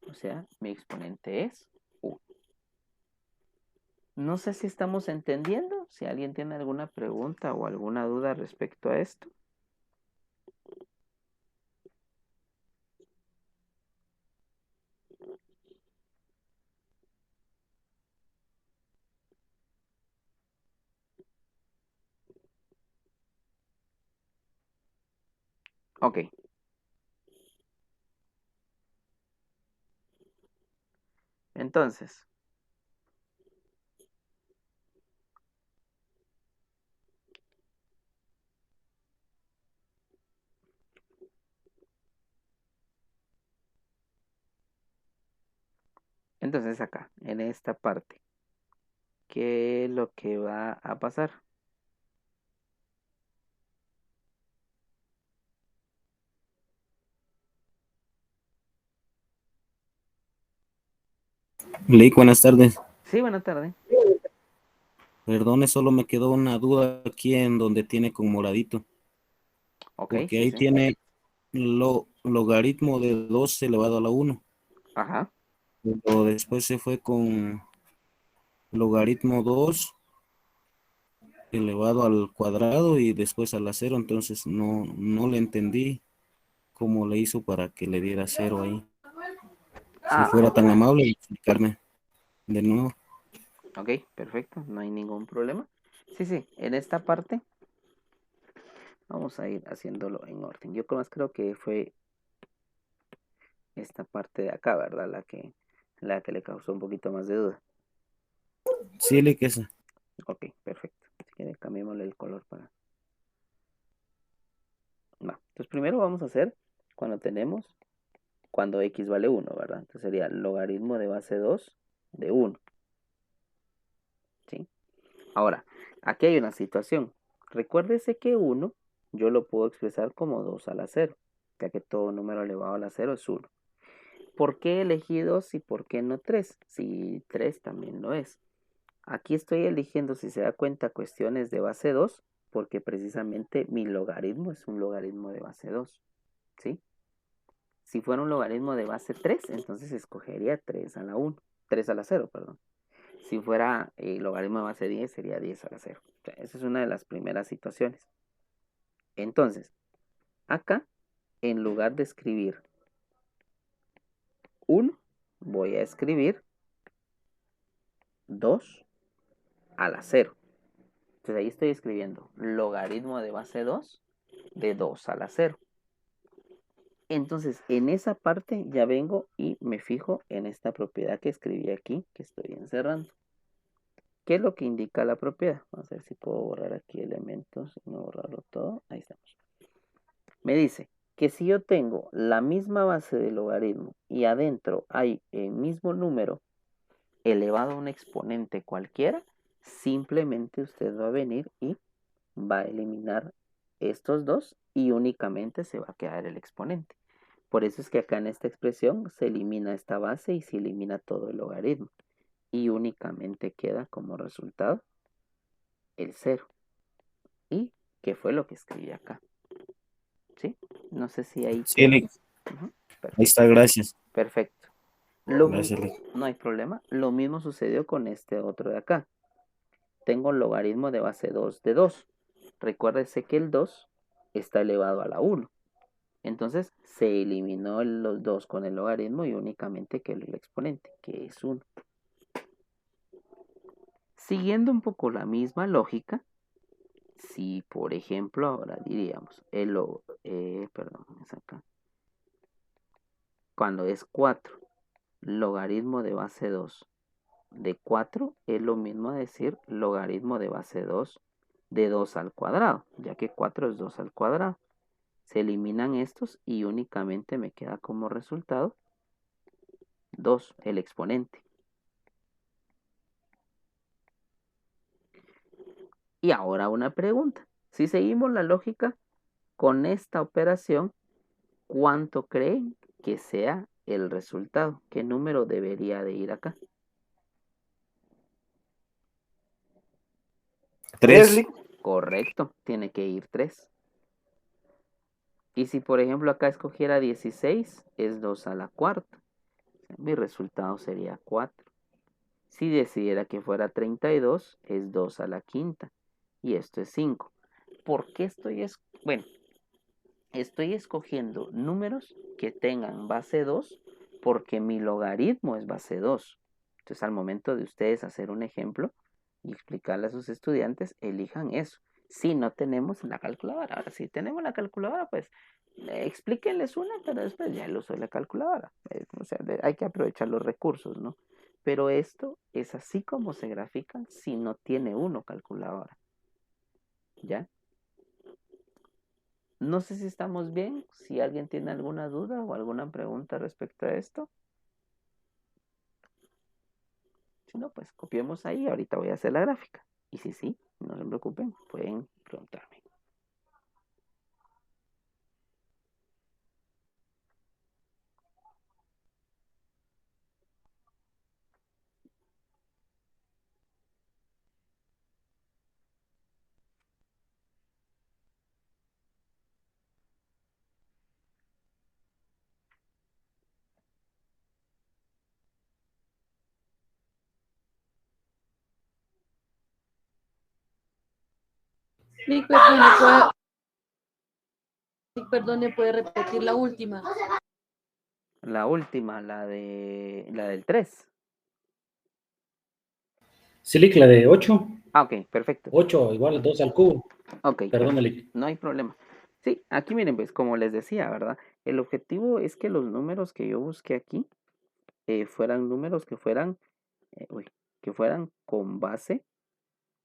O sea, mi exponente es 1. No sé si estamos entendiendo, si alguien tiene alguna pregunta o alguna duda respecto a esto. Ok. Entonces, acá, en esta parte, ¿qué es lo que va a pasar? Leí, buenas tardes. Sí, buena tarde. Perdone, solo me quedó una duda aquí en donde tiene con moradito. Ok, Porque sí, ahí sí. tiene logaritmo de 2 elevado a la 1. Ajá. Pero después se fue con logaritmo 2 elevado al cuadrado y después a la 0. Entonces no le entendí cómo le hizo para que le diera 0 ahí. Si Ah, fuera ok. tan amable de explicarme de nuevo. Ok, perfecto, no hay ningún problema. Sí, sí, en esta parte vamos a ir haciéndolo en orden. Yo creo que fue esta parte de acá, ¿verdad? La que le causó un poquito más de duda. Sí, le que esa. Ok, perfecto. Si quiere, cambiémosle el color para... Va. Entonces primero vamos a hacer cuando x vale 1, ¿verdad? Entonces sería logaritmo de base 2 de 1. ¿Sí? Ahora, aquí hay una situación. Recuérdese que 1 yo lo puedo expresar como 2 a la 0, ya que todo número elevado a la 0 es 1. ¿Por qué elegí 2 y por qué no 3? Si 3 también lo es. Aquí estoy eligiendo, si se da cuenta, cuestiones de base 2, porque precisamente mi logaritmo es un logaritmo de base 2. ¿Sí? Si fuera un logaritmo de base 3, entonces escogería 3 a la 1, 3 a la 0, perdón. Si fuera logaritmo de base 10, sería 10 a la 0. O sea, esa es una de las primeras situaciones. Entonces, acá, en lugar de escribir 1, voy a escribir 2 a la 0. Entonces ahí estoy escribiendo logaritmo de base 2 de 2 a la 0. Entonces, en esa parte ya vengo y me fijo en esta propiedad que escribí aquí, que estoy encerrando. ¿Qué es lo que indica la propiedad? Vamos a ver si puedo borrar aquí elementos, no borrarlo todo. Ahí estamos. Me dice que si yo tengo la misma base de logaritmo y adentro hay el mismo número elevado a un exponente cualquiera, simplemente usted va a venir y va a eliminar estos dos y únicamente se va a quedar el exponente. Por eso es que acá en esta expresión se elimina esta base y se elimina todo el logaritmo y únicamente queda como resultado el 0. ¿Y qué fue lo que escribí acá? ¿Sí? No sé si ahí Sí, quedó. Lick. Ujú, Ahí perfecto. está, gracias. Perfecto. Lo Gracias, mismo, Lick. no hay problema. Lo mismo sucedió con este otro de acá. Tengo logaritmo de base 2 de 2. Recuérdese que el 2 está elevado a la 1. Entonces se eliminó los 2 con el logaritmo y únicamente quedó el exponente, que es 1. Siguiendo un poco la misma lógica, si por ejemplo ahora diríamos, perdón, es acá. Cuando es 4, logaritmo de base 2 de 4 es lo mismo decir logaritmo de base 2 de 2 al cuadrado, ya que 4 es 2 al cuadrado. Se eliminan estos y únicamente me queda como resultado 2, el exponente. Y ahora una pregunta. Si seguimos la lógica con esta operación, ¿cuánto creen que sea el resultado? ¿Qué número debería de ir acá? 3. Correcto, tiene que ir 3. Y si por ejemplo acá escogiera 16, es 2 a la cuarta. Mi resultado sería 4. Si decidiera que fuera 32, es 2 a la quinta. Y esto es 5. ¿Por qué bueno, estoy escogiendo números que tengan base 2 porque mi logaritmo es base 2. Entonces, al momento de ustedes hacer un ejemplo y explicarle a sus estudiantes, elijan eso. Si no tenemos la calculadora, ahora si tenemos la calculadora, pues explíquenles una, pero después ya el uso de la calculadora. O sea, hay que aprovechar los recursos, ¿no? Pero esto es así como se grafican si no tiene uno calculadora. ¿Ya? No sé si estamos bien, si alguien tiene alguna duda o alguna pregunta respecto a esto. Si no, pues copiemos ahí, ahorita voy a hacer la gráfica. Y si sí, no se preocupen, pueden preguntarme. Sí, perdone, puede repetir la última. La última, la del 3. Sí, Lick, la de 8. Ah, ok, perfecto. 8 igual a 2 al cubo. Ok, Perdón, perfecto. Lick. No hay problema. Sí, aquí miren, pues como les decía, ¿verdad? El objetivo es que los números que yo busqué aquí fueran números que fueran, que fueran con base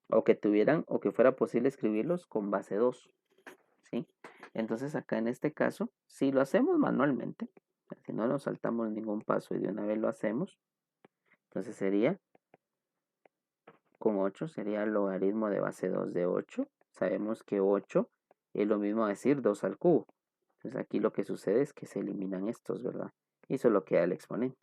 o que tuvieran o que fuera posible escribirlos con base 2. ¿Sí? Entonces acá en este caso, si lo hacemos manualmente, si no nos saltamos ningún paso y de una vez lo hacemos, entonces sería, con 8 sería el logaritmo de base 2 de 8. Sabemos que 8 es lo mismo decir 2 al cubo. Entonces aquí lo que sucede es que se eliminan estos, ¿verdad? Y solo queda el exponente.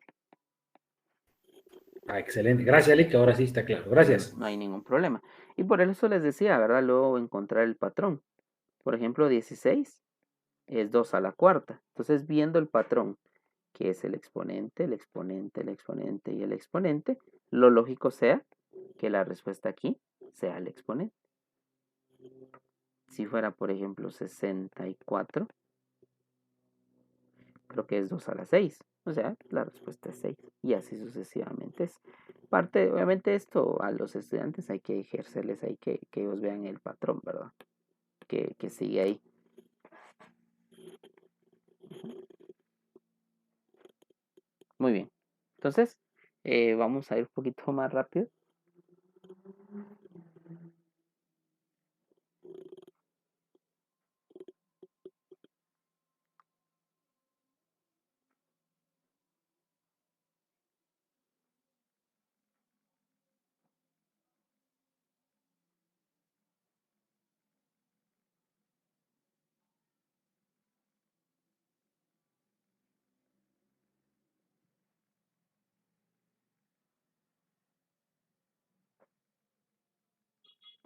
Ah, excelente. Gracias, Lick. Ahora sí está claro. Gracias. No hay ningún problema. Y por eso les decía, ¿verdad? Luego encontrar el patrón. Por ejemplo, 16 es 2 a la cuarta. Entonces, viendo el patrón, que es el exponente, el exponente, el exponente y el exponente, lo lógico sea que la respuesta aquí sea el exponente. Si fuera, por ejemplo, 64, creo que es 2 a la 6. O sea, la respuesta es 6. Y así sucesivamente. Es parte, obviamente esto a los estudiantes hay que ejercerles, hay que ellos vean el patrón, ¿verdad? Que sigue ahí. Muy bien. Entonces, vamos a ir un poquito más rápido.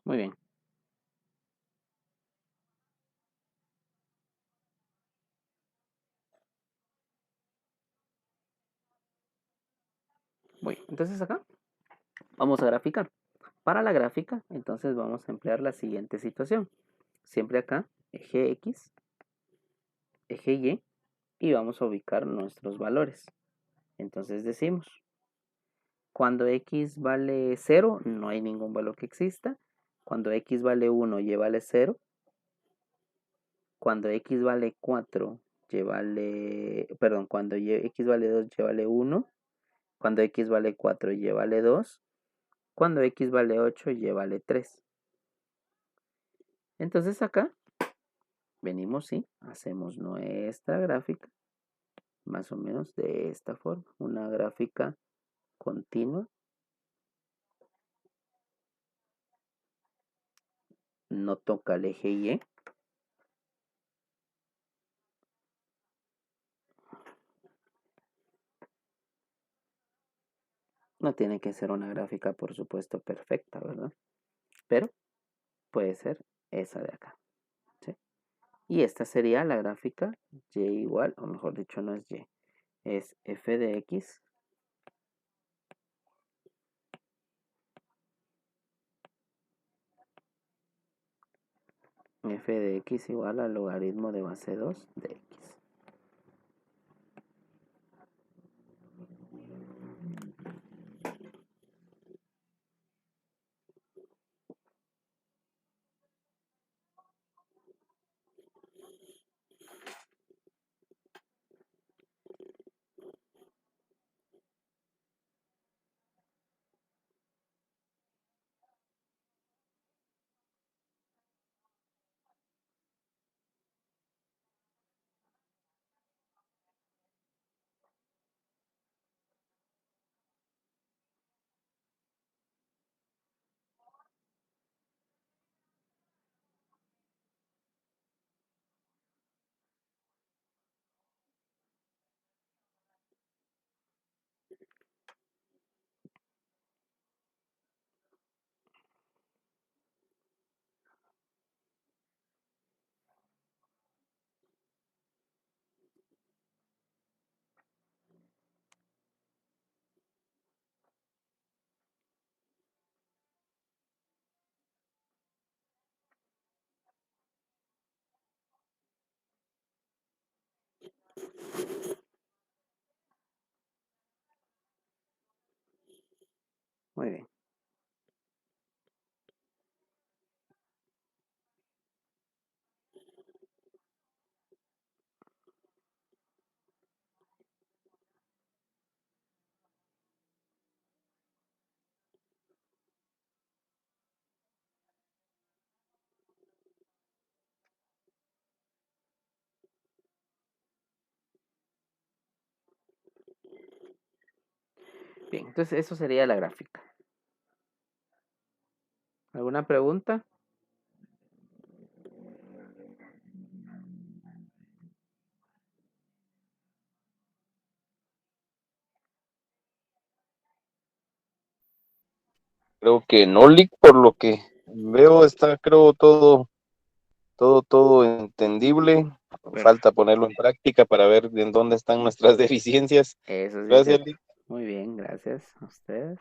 Muy bien. Muy, entonces acá vamos a graficar. Para la gráfica, entonces vamos a emplear la siguiente situación. Siempre acá, eje X, eje Y, y vamos a ubicar nuestros valores. Entonces decimos, cuando X vale 0, no hay ningún valor que exista. Cuando X vale 1, Y vale 0. Cuando X vale 4, Y vale, perdón, cuando X vale 2, Y vale 1. Cuando X vale 4, Y vale 2. Cuando X vale 8, Y vale 3. Entonces acá venimos y hacemos nuestra gráfica más o menos de esta forma. Una gráfica continua. No toca el eje Y. No tiene que ser una gráfica, por supuesto, perfecta, ¿verdad? Pero puede ser esa de acá. ¿Sí? Y esta sería la gráfica Y igual, o mejor dicho, no es Y, es f de X f de X igual al logaritmo de base 2 de X. Muy bien. Bien, entonces eso sería la gráfica. ¿Alguna pregunta? Creo que no, Lick, por lo que veo, está, creo, todo entendible. Falta ponerlo en práctica para ver en dónde están nuestras deficiencias. Eso sí es Gracias, cierto. Lick. Muy bien, gracias a ustedes.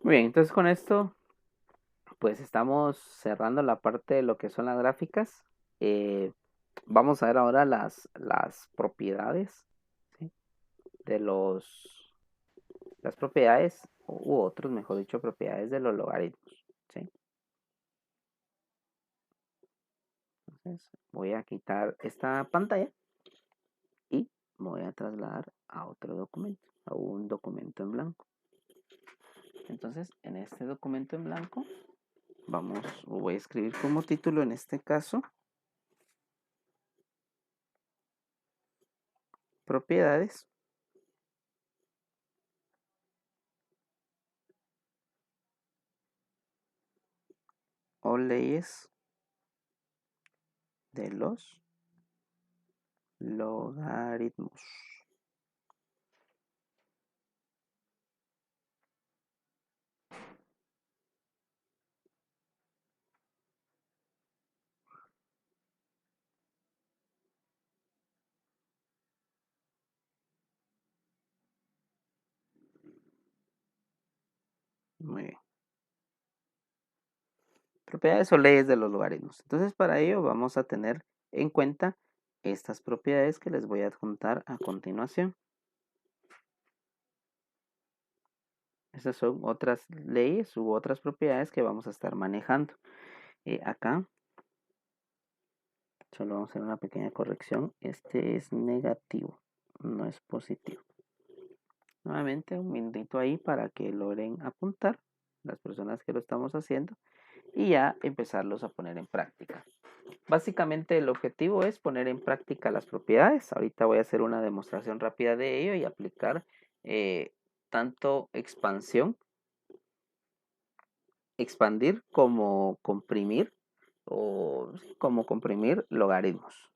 Muy bien, entonces con esto, pues estamos cerrando la parte de lo que son las gráficas. Vamos a ver ahora las propiedades, ¿sí? Las propiedades, u otros, mejor dicho, propiedades de los logaritmos, ¿sí? Entonces, voy a quitar esta pantalla y me voy a trasladar a otro documento, a un documento en blanco. Entonces, en este documento en blanco, voy a escribir como título en este caso, propiedades o leyes de los logaritmos. Muy bien. Propiedades o leyes de los logaritmos. Entonces, para ello vamos a tener en cuenta estas propiedades que les voy a adjuntar a continuación. Estas son otras leyes u otras propiedades que vamos a estar manejando. Acá solo vamos a hacer una pequeña corrección. Este es negativo, no es positivo. Nuevamente un minutito ahí para que logren apuntar las personas que lo estamos haciendo y ya empezarlos a poner en práctica. Básicamente el objetivo es poner en práctica las propiedades. Ahorita voy a hacer una demostración rápida de ello y aplicar tanto expandir como comprimir o como comprimir logaritmos.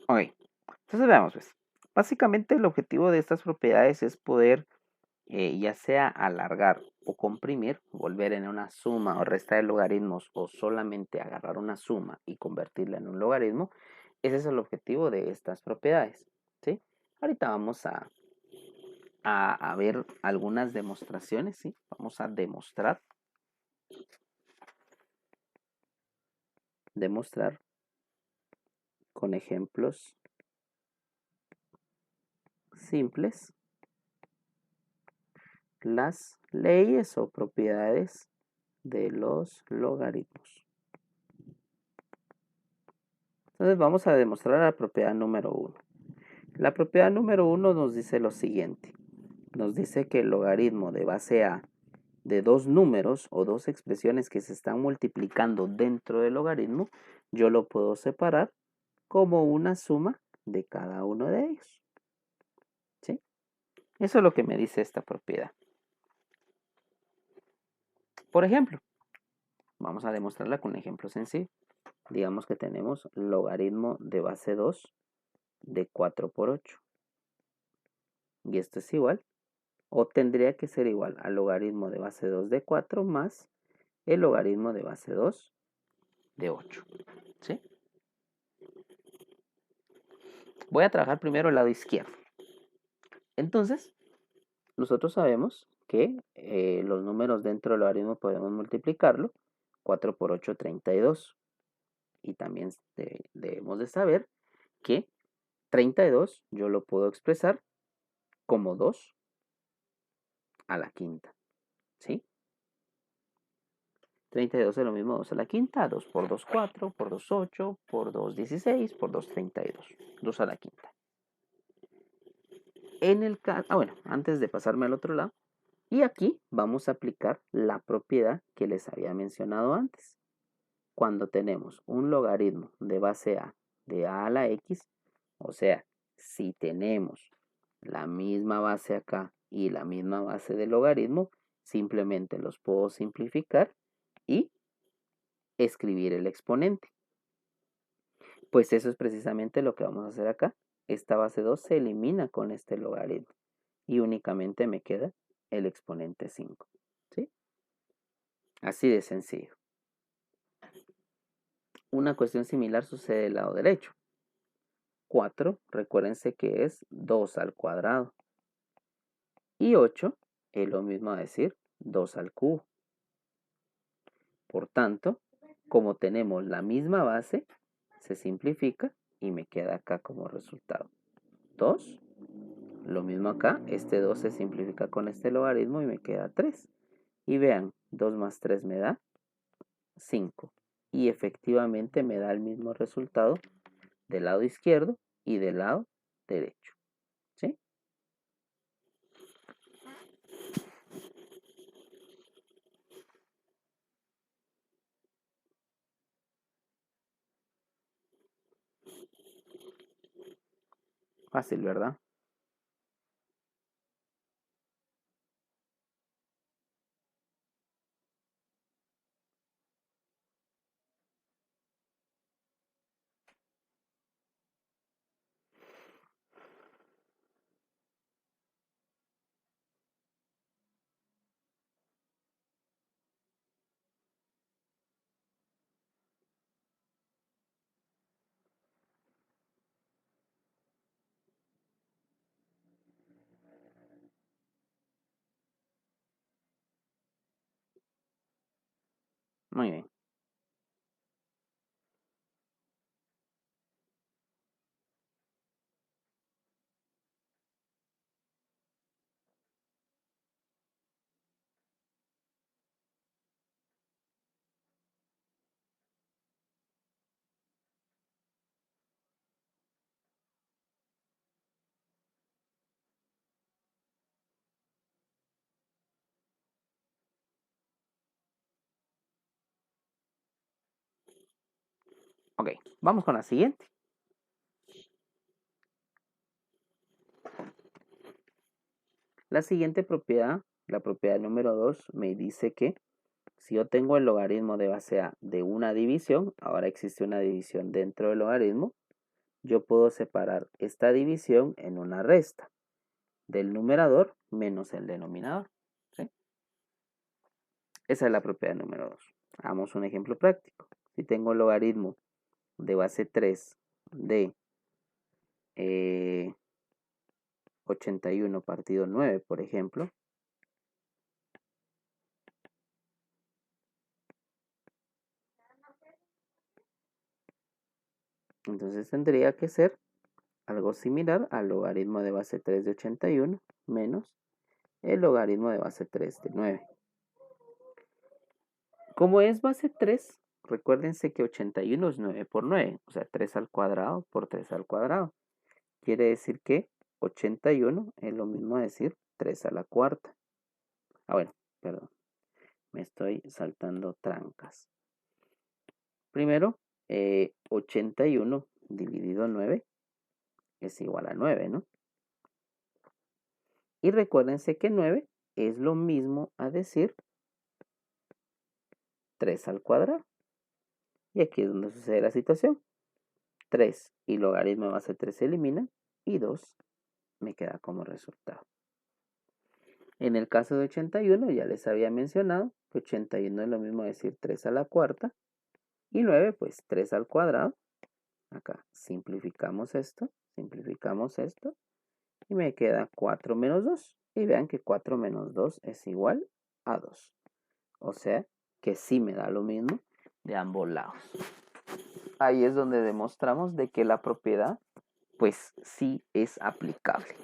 Ok, entonces veamos pues. Básicamente el objetivo de estas propiedades es poder ya sea alargar o comprimir, volver en una suma o resta de logaritmos o solamente agarrar una suma y convertirla en un logaritmo. Ese es el objetivo de estas propiedades, ¿sí? Ahorita vamos a ver algunas demostraciones, ¿sí? Vamos a demostrar con ejemplos simples las leyes o propiedades de los logaritmos. Entonces vamos a demostrar la propiedad número 1. La propiedad número 1 nos dice lo siguiente. Nos dice que el logaritmo de base A de dos números o dos expresiones que se están multiplicando dentro del logaritmo, yo lo puedo separar como una suma de cada uno de ellos. ¿Sí? Eso es lo que me dice esta propiedad. Por ejemplo, vamos a demostrarla con un ejemplo sencillo. Digamos que tenemos logaritmo de base 2 de 4 por 8. Y esto es igual, o tendría que ser igual al logaritmo de base 2 de 4 más el logaritmo de base 2 de 8. ¿Sí? Voy a trabajar primero el lado izquierdo. Entonces, nosotros sabemos que los números dentro del logaritmo podemos multiplicarlo. 4 por 8, 32. Y también debemos de saber que 32 yo lo puedo expresar como 2 a la quinta. ¿Sí? 32 es lo mismo 2 a la quinta, 2 por 2, 4, por 2, 8, por 2, 16, por 2, 32. 2 a la quinta. En el caso, bueno, antes de pasarme al otro lado, y aquí vamos a aplicar la propiedad que les había mencionado antes. Cuando tenemos un logaritmo de base a de a la x, o sea, si tenemos la misma base acá y la misma base del logaritmo, simplemente los puedo simplificar y escribir el exponente. Pues eso es precisamente lo que vamos a hacer acá. Esta base 2 se elimina con este logaritmo y únicamente me queda el exponente 5. ¿Sí? Así de sencillo. Una cuestión similar sucede del lado derecho. 4, recuérdense que es 2 al cuadrado. Y 8 es lo mismo a decir 2 al cubo. Por tanto, como tenemos la misma base, se simplifica y me queda acá como resultado 2. Lo mismo acá, este 2 se simplifica con este logaritmo y me queda 3. Y vean, 2 más 3 me da 5. Y efectivamente me da el mismo resultado del lado izquierdo y del lado derecho. ¿Sí? Fácil, ¿verdad? Muy bien. Ok, vamos con la siguiente. La siguiente propiedad, la propiedad número 2, me dice que si yo tengo el logaritmo de base a de una división, ahora existe una división dentro del logaritmo, yo puedo separar esta división en una resta del numerador menos el denominador. ¿Sí? Esa es la propiedad número 2. Hagamos un ejemplo práctico. Si tengo el logaritmo de base 3 de 81 partido 9, por ejemplo, entonces tendría que ser algo similar al logaritmo de base 3 de 81 menos el logaritmo de base 3 de 9. Como es base 3, recuérdense que 81 es 9 por 9, o sea, 3 al cuadrado por 3 al cuadrado. Quiere decir que 81 es lo mismo a decir 3 a la cuarta. Ah, bueno, perdón, me estoy saltando trancas. Primero, 81 dividido 9 es igual a 9, ¿no? Y recuérdense que 9 es lo mismo a decir 3 al cuadrado. Y aquí es donde sucede la situación. 3 y logaritmo de base 3 se eliminan y 2 me queda como resultado. En el caso de 81 ya les había mencionado que 81 es lo mismo decir 3 a la cuarta y 9 pues 3 al cuadrado. Acá simplificamos esto y me queda 4 menos 2. Y vean que 4 menos 2 es igual a 2. O sea que sí me da lo mismo de ambos lados. Ahí es donde demostramos de que la propiedad pues sí es aplicable.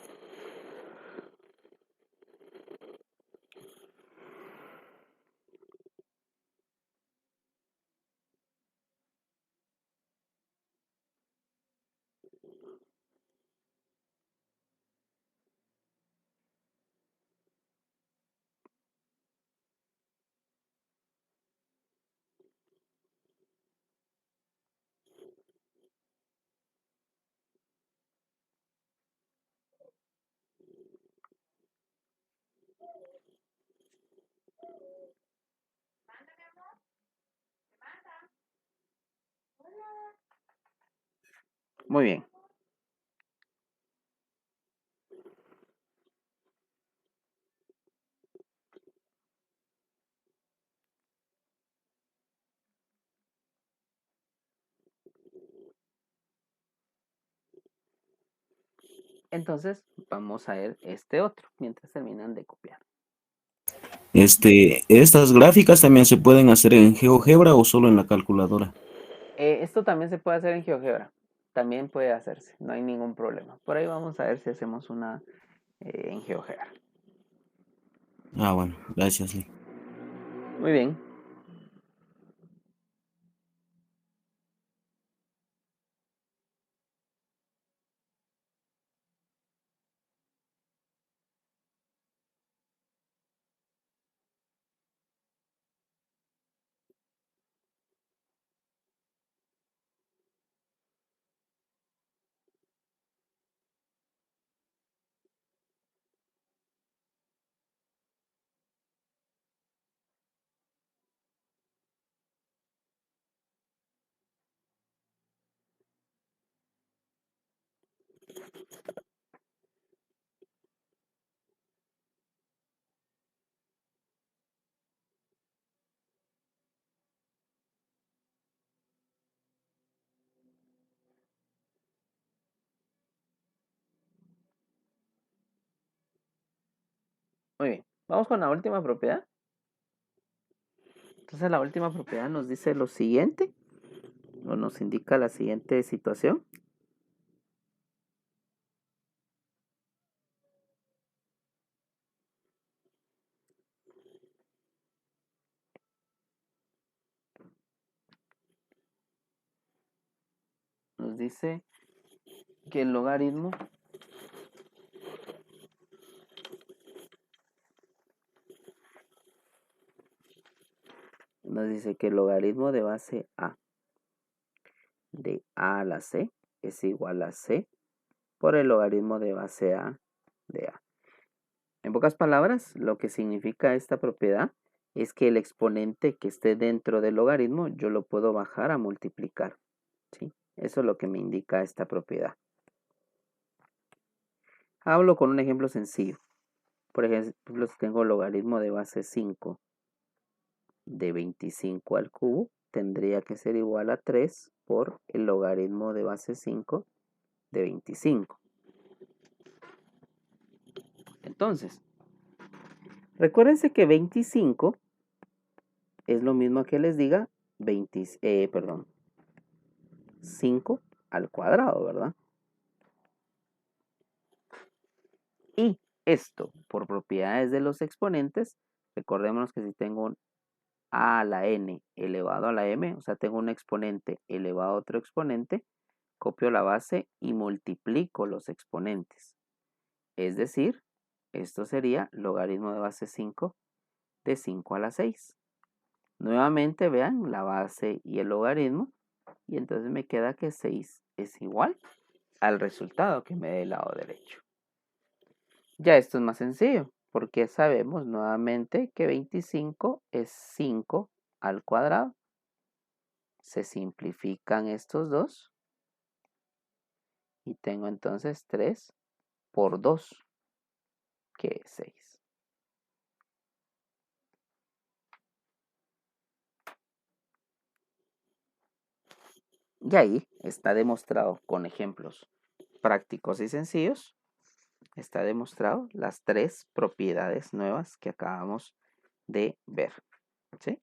Muy bien. Entonces vamos a ver este otro mientras terminan de copiar. Estas gráficas también se pueden hacer en GeoGebra o solo en la calculadora. Esto también se puede hacer en GeoGebra. También puede hacerse, no hay ningún problema. Por ahí vamos a ver si hacemos una en GeoGebra. Ah, bueno, gracias, Lee. Muy bien. Muy bien. Vamos con la última propiedad. Entonces la última propiedad nos dice lo siguiente, o nos indica la siguiente situación. Nos dice que el logaritmo de base A de A a la C es igual a C por el logaritmo de base A de A. En pocas palabras, lo que significa esta propiedad es que el exponente que esté dentro del logaritmo yo lo puedo bajar a multiplicar, ¿sí? Eso es lo que me indica esta propiedad. Hablo con un ejemplo sencillo. Por ejemplo, si tengo logaritmo de base 5 de 25 al cubo, tendría que ser igual a 3 por el logaritmo de base 5 de 25. Entonces, recuérdense que 25 es lo mismo que les diga 5 al cuadrado, ¿verdad? Y esto, por propiedades de los exponentes, recordémonos que si tengo un a la n elevado a la m, o sea, tengo un exponente elevado a otro exponente, copio la base y multiplico los exponentes. Es decir, esto sería logaritmo de base 5 de 5 a la 6. Nuevamente vean la base y el logaritmo y entonces me queda que 6 es igual al resultado que me dé el lado derecho. Ya esto es más sencillo porque sabemos nuevamente que 25 es 5 al cuadrado. Se simplifican estos dos. Y tengo entonces 3 por 2, que es 6. Y ahí está demostrado con ejemplos prácticos y sencillos. Está demostrado las 3 propiedades nuevas que acabamos de ver. ¿Sí?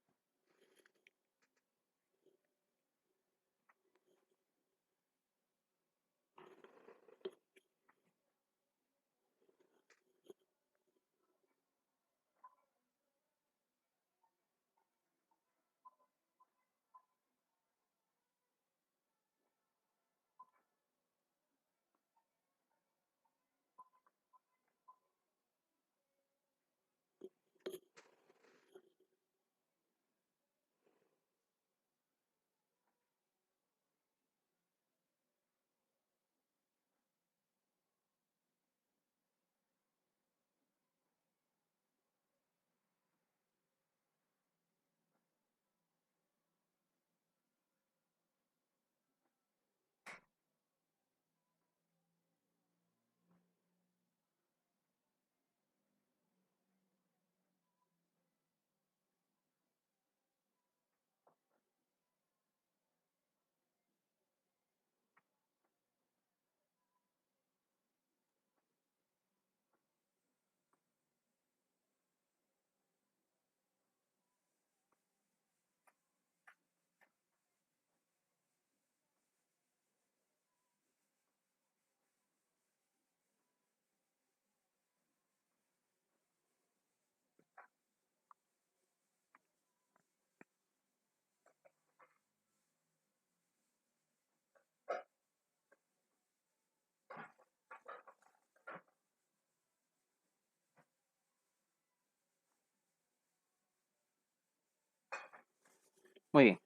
Muy bien.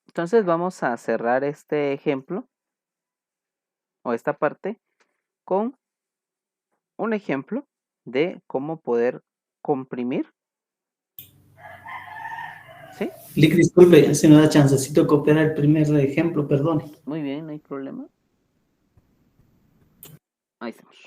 Entonces vamos a cerrar este ejemplo o esta parte con un ejemplo de cómo poder comprimir. ¿Sí? Lick, disculpe, si me da chancecito copiar el primer ejemplo, perdone. Muy bien, no hay problema. Ahí estamos.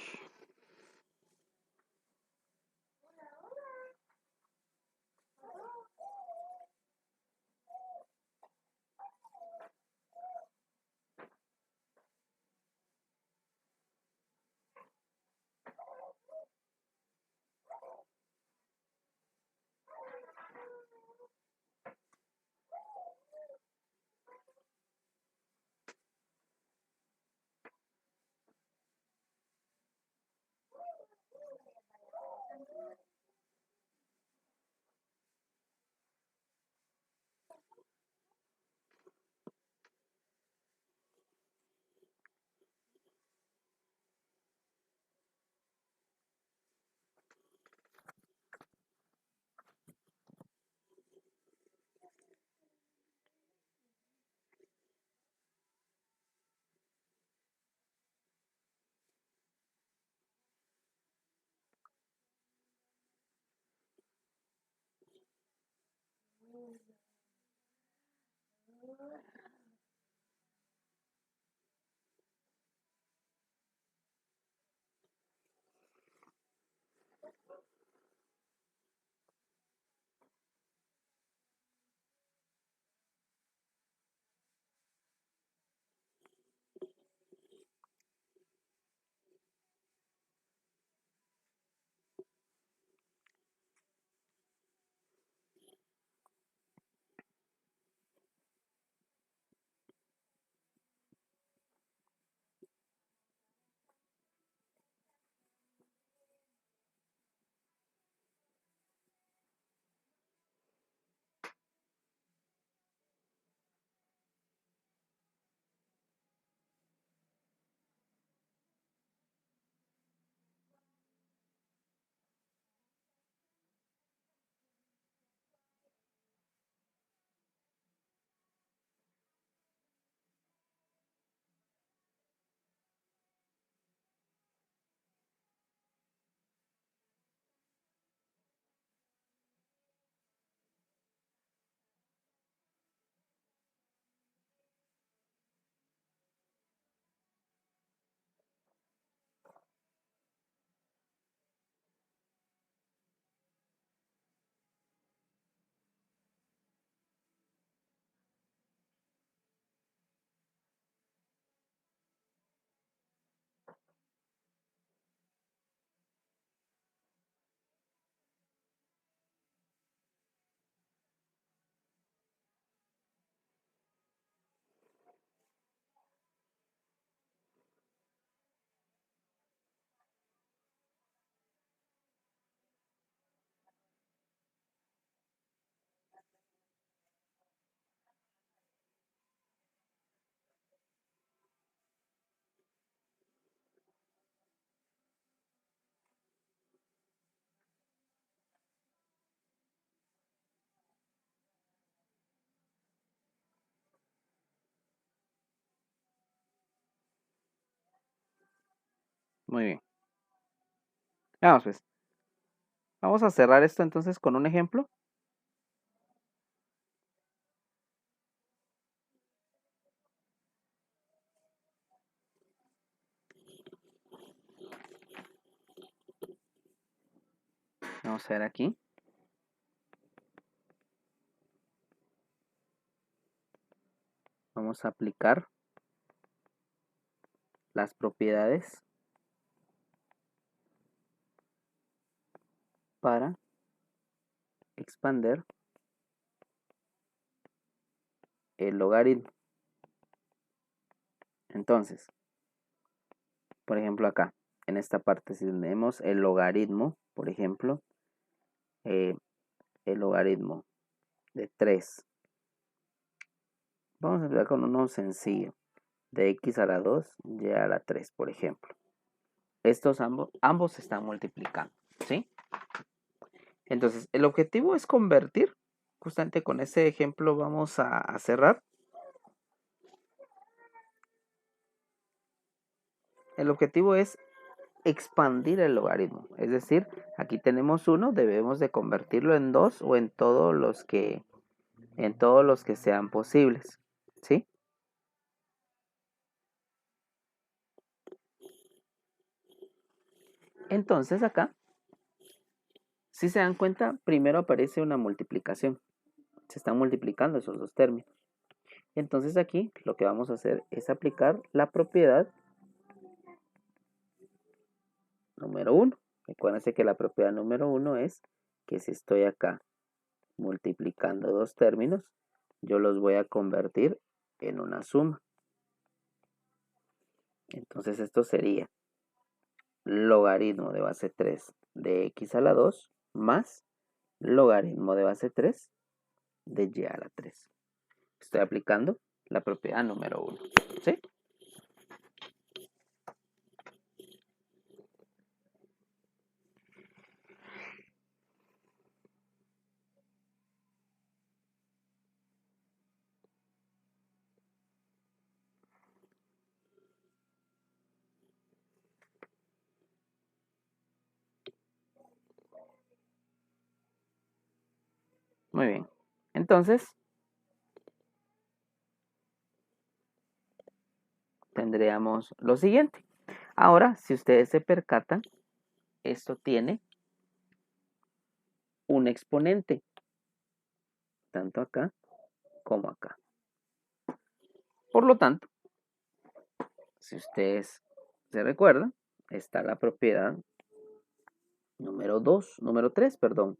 Muy bien. Vamos pues. Vamos a cerrar esto entonces con un ejemplo. Vamos a ver aquí. Vamos a aplicar las propiedades para expander el logaritmo. Entonces, por ejemplo acá, en esta parte, si tenemos el logaritmo, por ejemplo, el logaritmo de 3. Vamos a empezar con uno sencillo, de x a la 2, y a la 3, por ejemplo. Estos ambos se están multiplicando, ¿sí? Entonces, el objetivo es convertir. Justamente con ese ejemplo vamos a cerrar. El objetivo es expandir el logaritmo. Es decir, aquí tenemos 1, debemos de convertirlo en 2 o en todos los que sean posibles, ¿sí? Entonces acá, si se dan cuenta, primero aparece una multiplicación. Se están multiplicando esos dos términos. Entonces aquí lo que vamos a hacer es aplicar la propiedad número 1. Recuérdense que la propiedad número 1 es que si estoy acá multiplicando dos términos, yo los voy a convertir en una suma. Entonces esto sería logaritmo de base 3 de x a la 2 más logaritmo de base 3 de y a la 3. Estoy aplicando la propiedad número 1. ¿Sí? Muy bien. Entonces, tendríamos lo siguiente. Ahora, si ustedes se percatan, esto tiene un exponente, tanto acá como acá. Por lo tanto, si ustedes se recuerdan, está la propiedad número 3, perdón,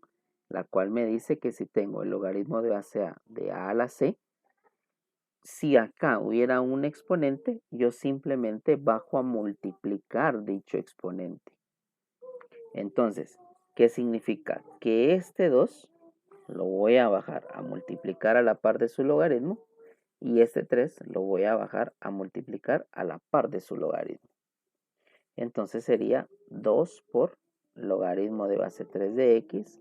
la cual me dice que si tengo el logaritmo de base a de a a la c, si acá hubiera un exponente, yo simplemente bajo a multiplicar dicho exponente. Entonces, ¿qué significa? Que este 2 lo voy a bajar a multiplicar a la par de su logaritmo y este 3 lo voy a bajar a multiplicar a la par de su logaritmo. Entonces sería 2 por logaritmo de base 3 de x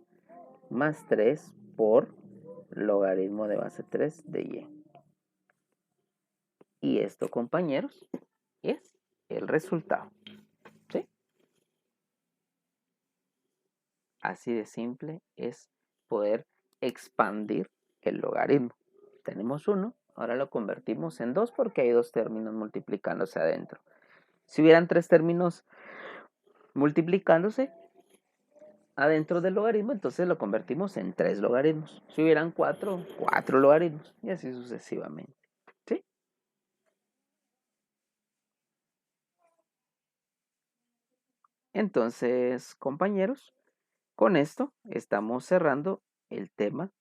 más 3 por logaritmo de base 3 de y. Y esto, compañeros, es el resultado. ¿Sí? Así de simple es poder expandir el logaritmo. Tenemos 1, ahora lo convertimos en 2 porque hay dos términos multiplicándose adentro. Si hubieran 3 términos multiplicándose adentro del logaritmo, entonces lo convertimos en 3 logaritmos. Si hubieran 4 logaritmos y así sucesivamente. ¿Sí? Entonces, compañeros, con esto estamos cerrando el tema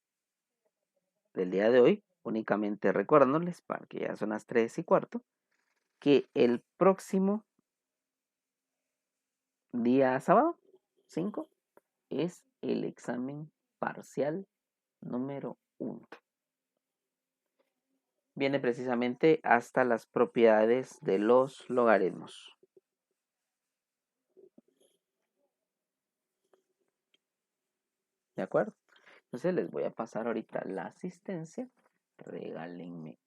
del día de hoy. Únicamente recordándoles, para que ya son las 3:15, que el próximo día sábado 5 es el examen parcial número 1. Viene precisamente hasta las propiedades de los logaritmos. ¿De acuerdo? Entonces les voy a pasar ahorita la asistencia. Regálenme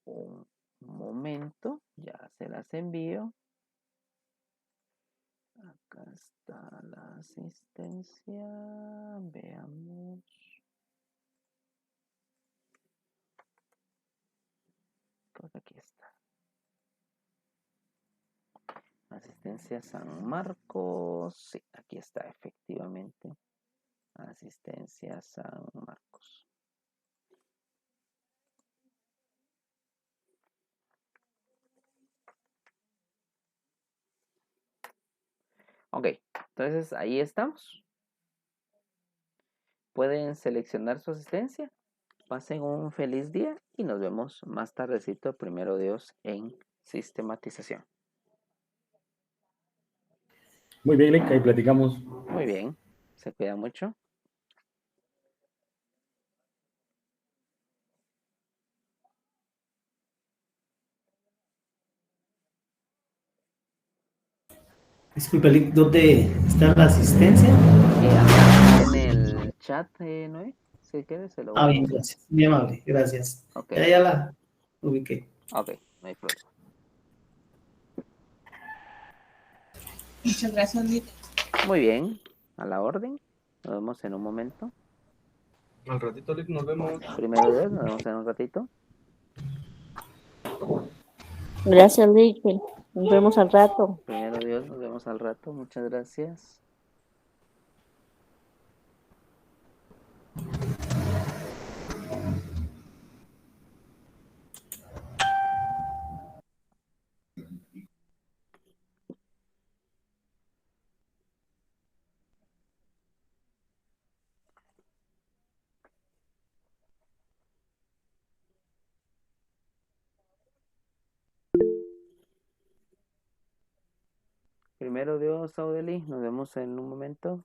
un momento. Ya se las envío. Acá está la asistencia. Veamos. Pues aquí está. Asistencia San Marcos. Sí, aquí está, efectivamente. Asistencia San Marcos. Ok, entonces ahí estamos. Pueden seleccionar su asistencia. Pasen un feliz día y nos vemos más tardecito, primero Dios, en sistematización. Muy bien, Lick, ahí platicamos. Muy bien, se cuida mucho. Disculpe, Lick, ¿dónde está la asistencia? Acá en el chat, Noé, si quieres se lo Ah, voy a bien, poner. gracias. Muy amable, gracias. Ok, Ya la ubiqué. ok, no hay problema. Muchas gracias, Lick. Muy bien, a la orden. Nos vemos en un momento. Al ratito, Lick, nos vemos. Primero Dios, nos vemos en un ratito. Gracias, Lick. Nos vemos al rato. Primero Dios, nos vemos al rato. Muchas gracias. Primero Dios, Audeli, nos vemos en un momento.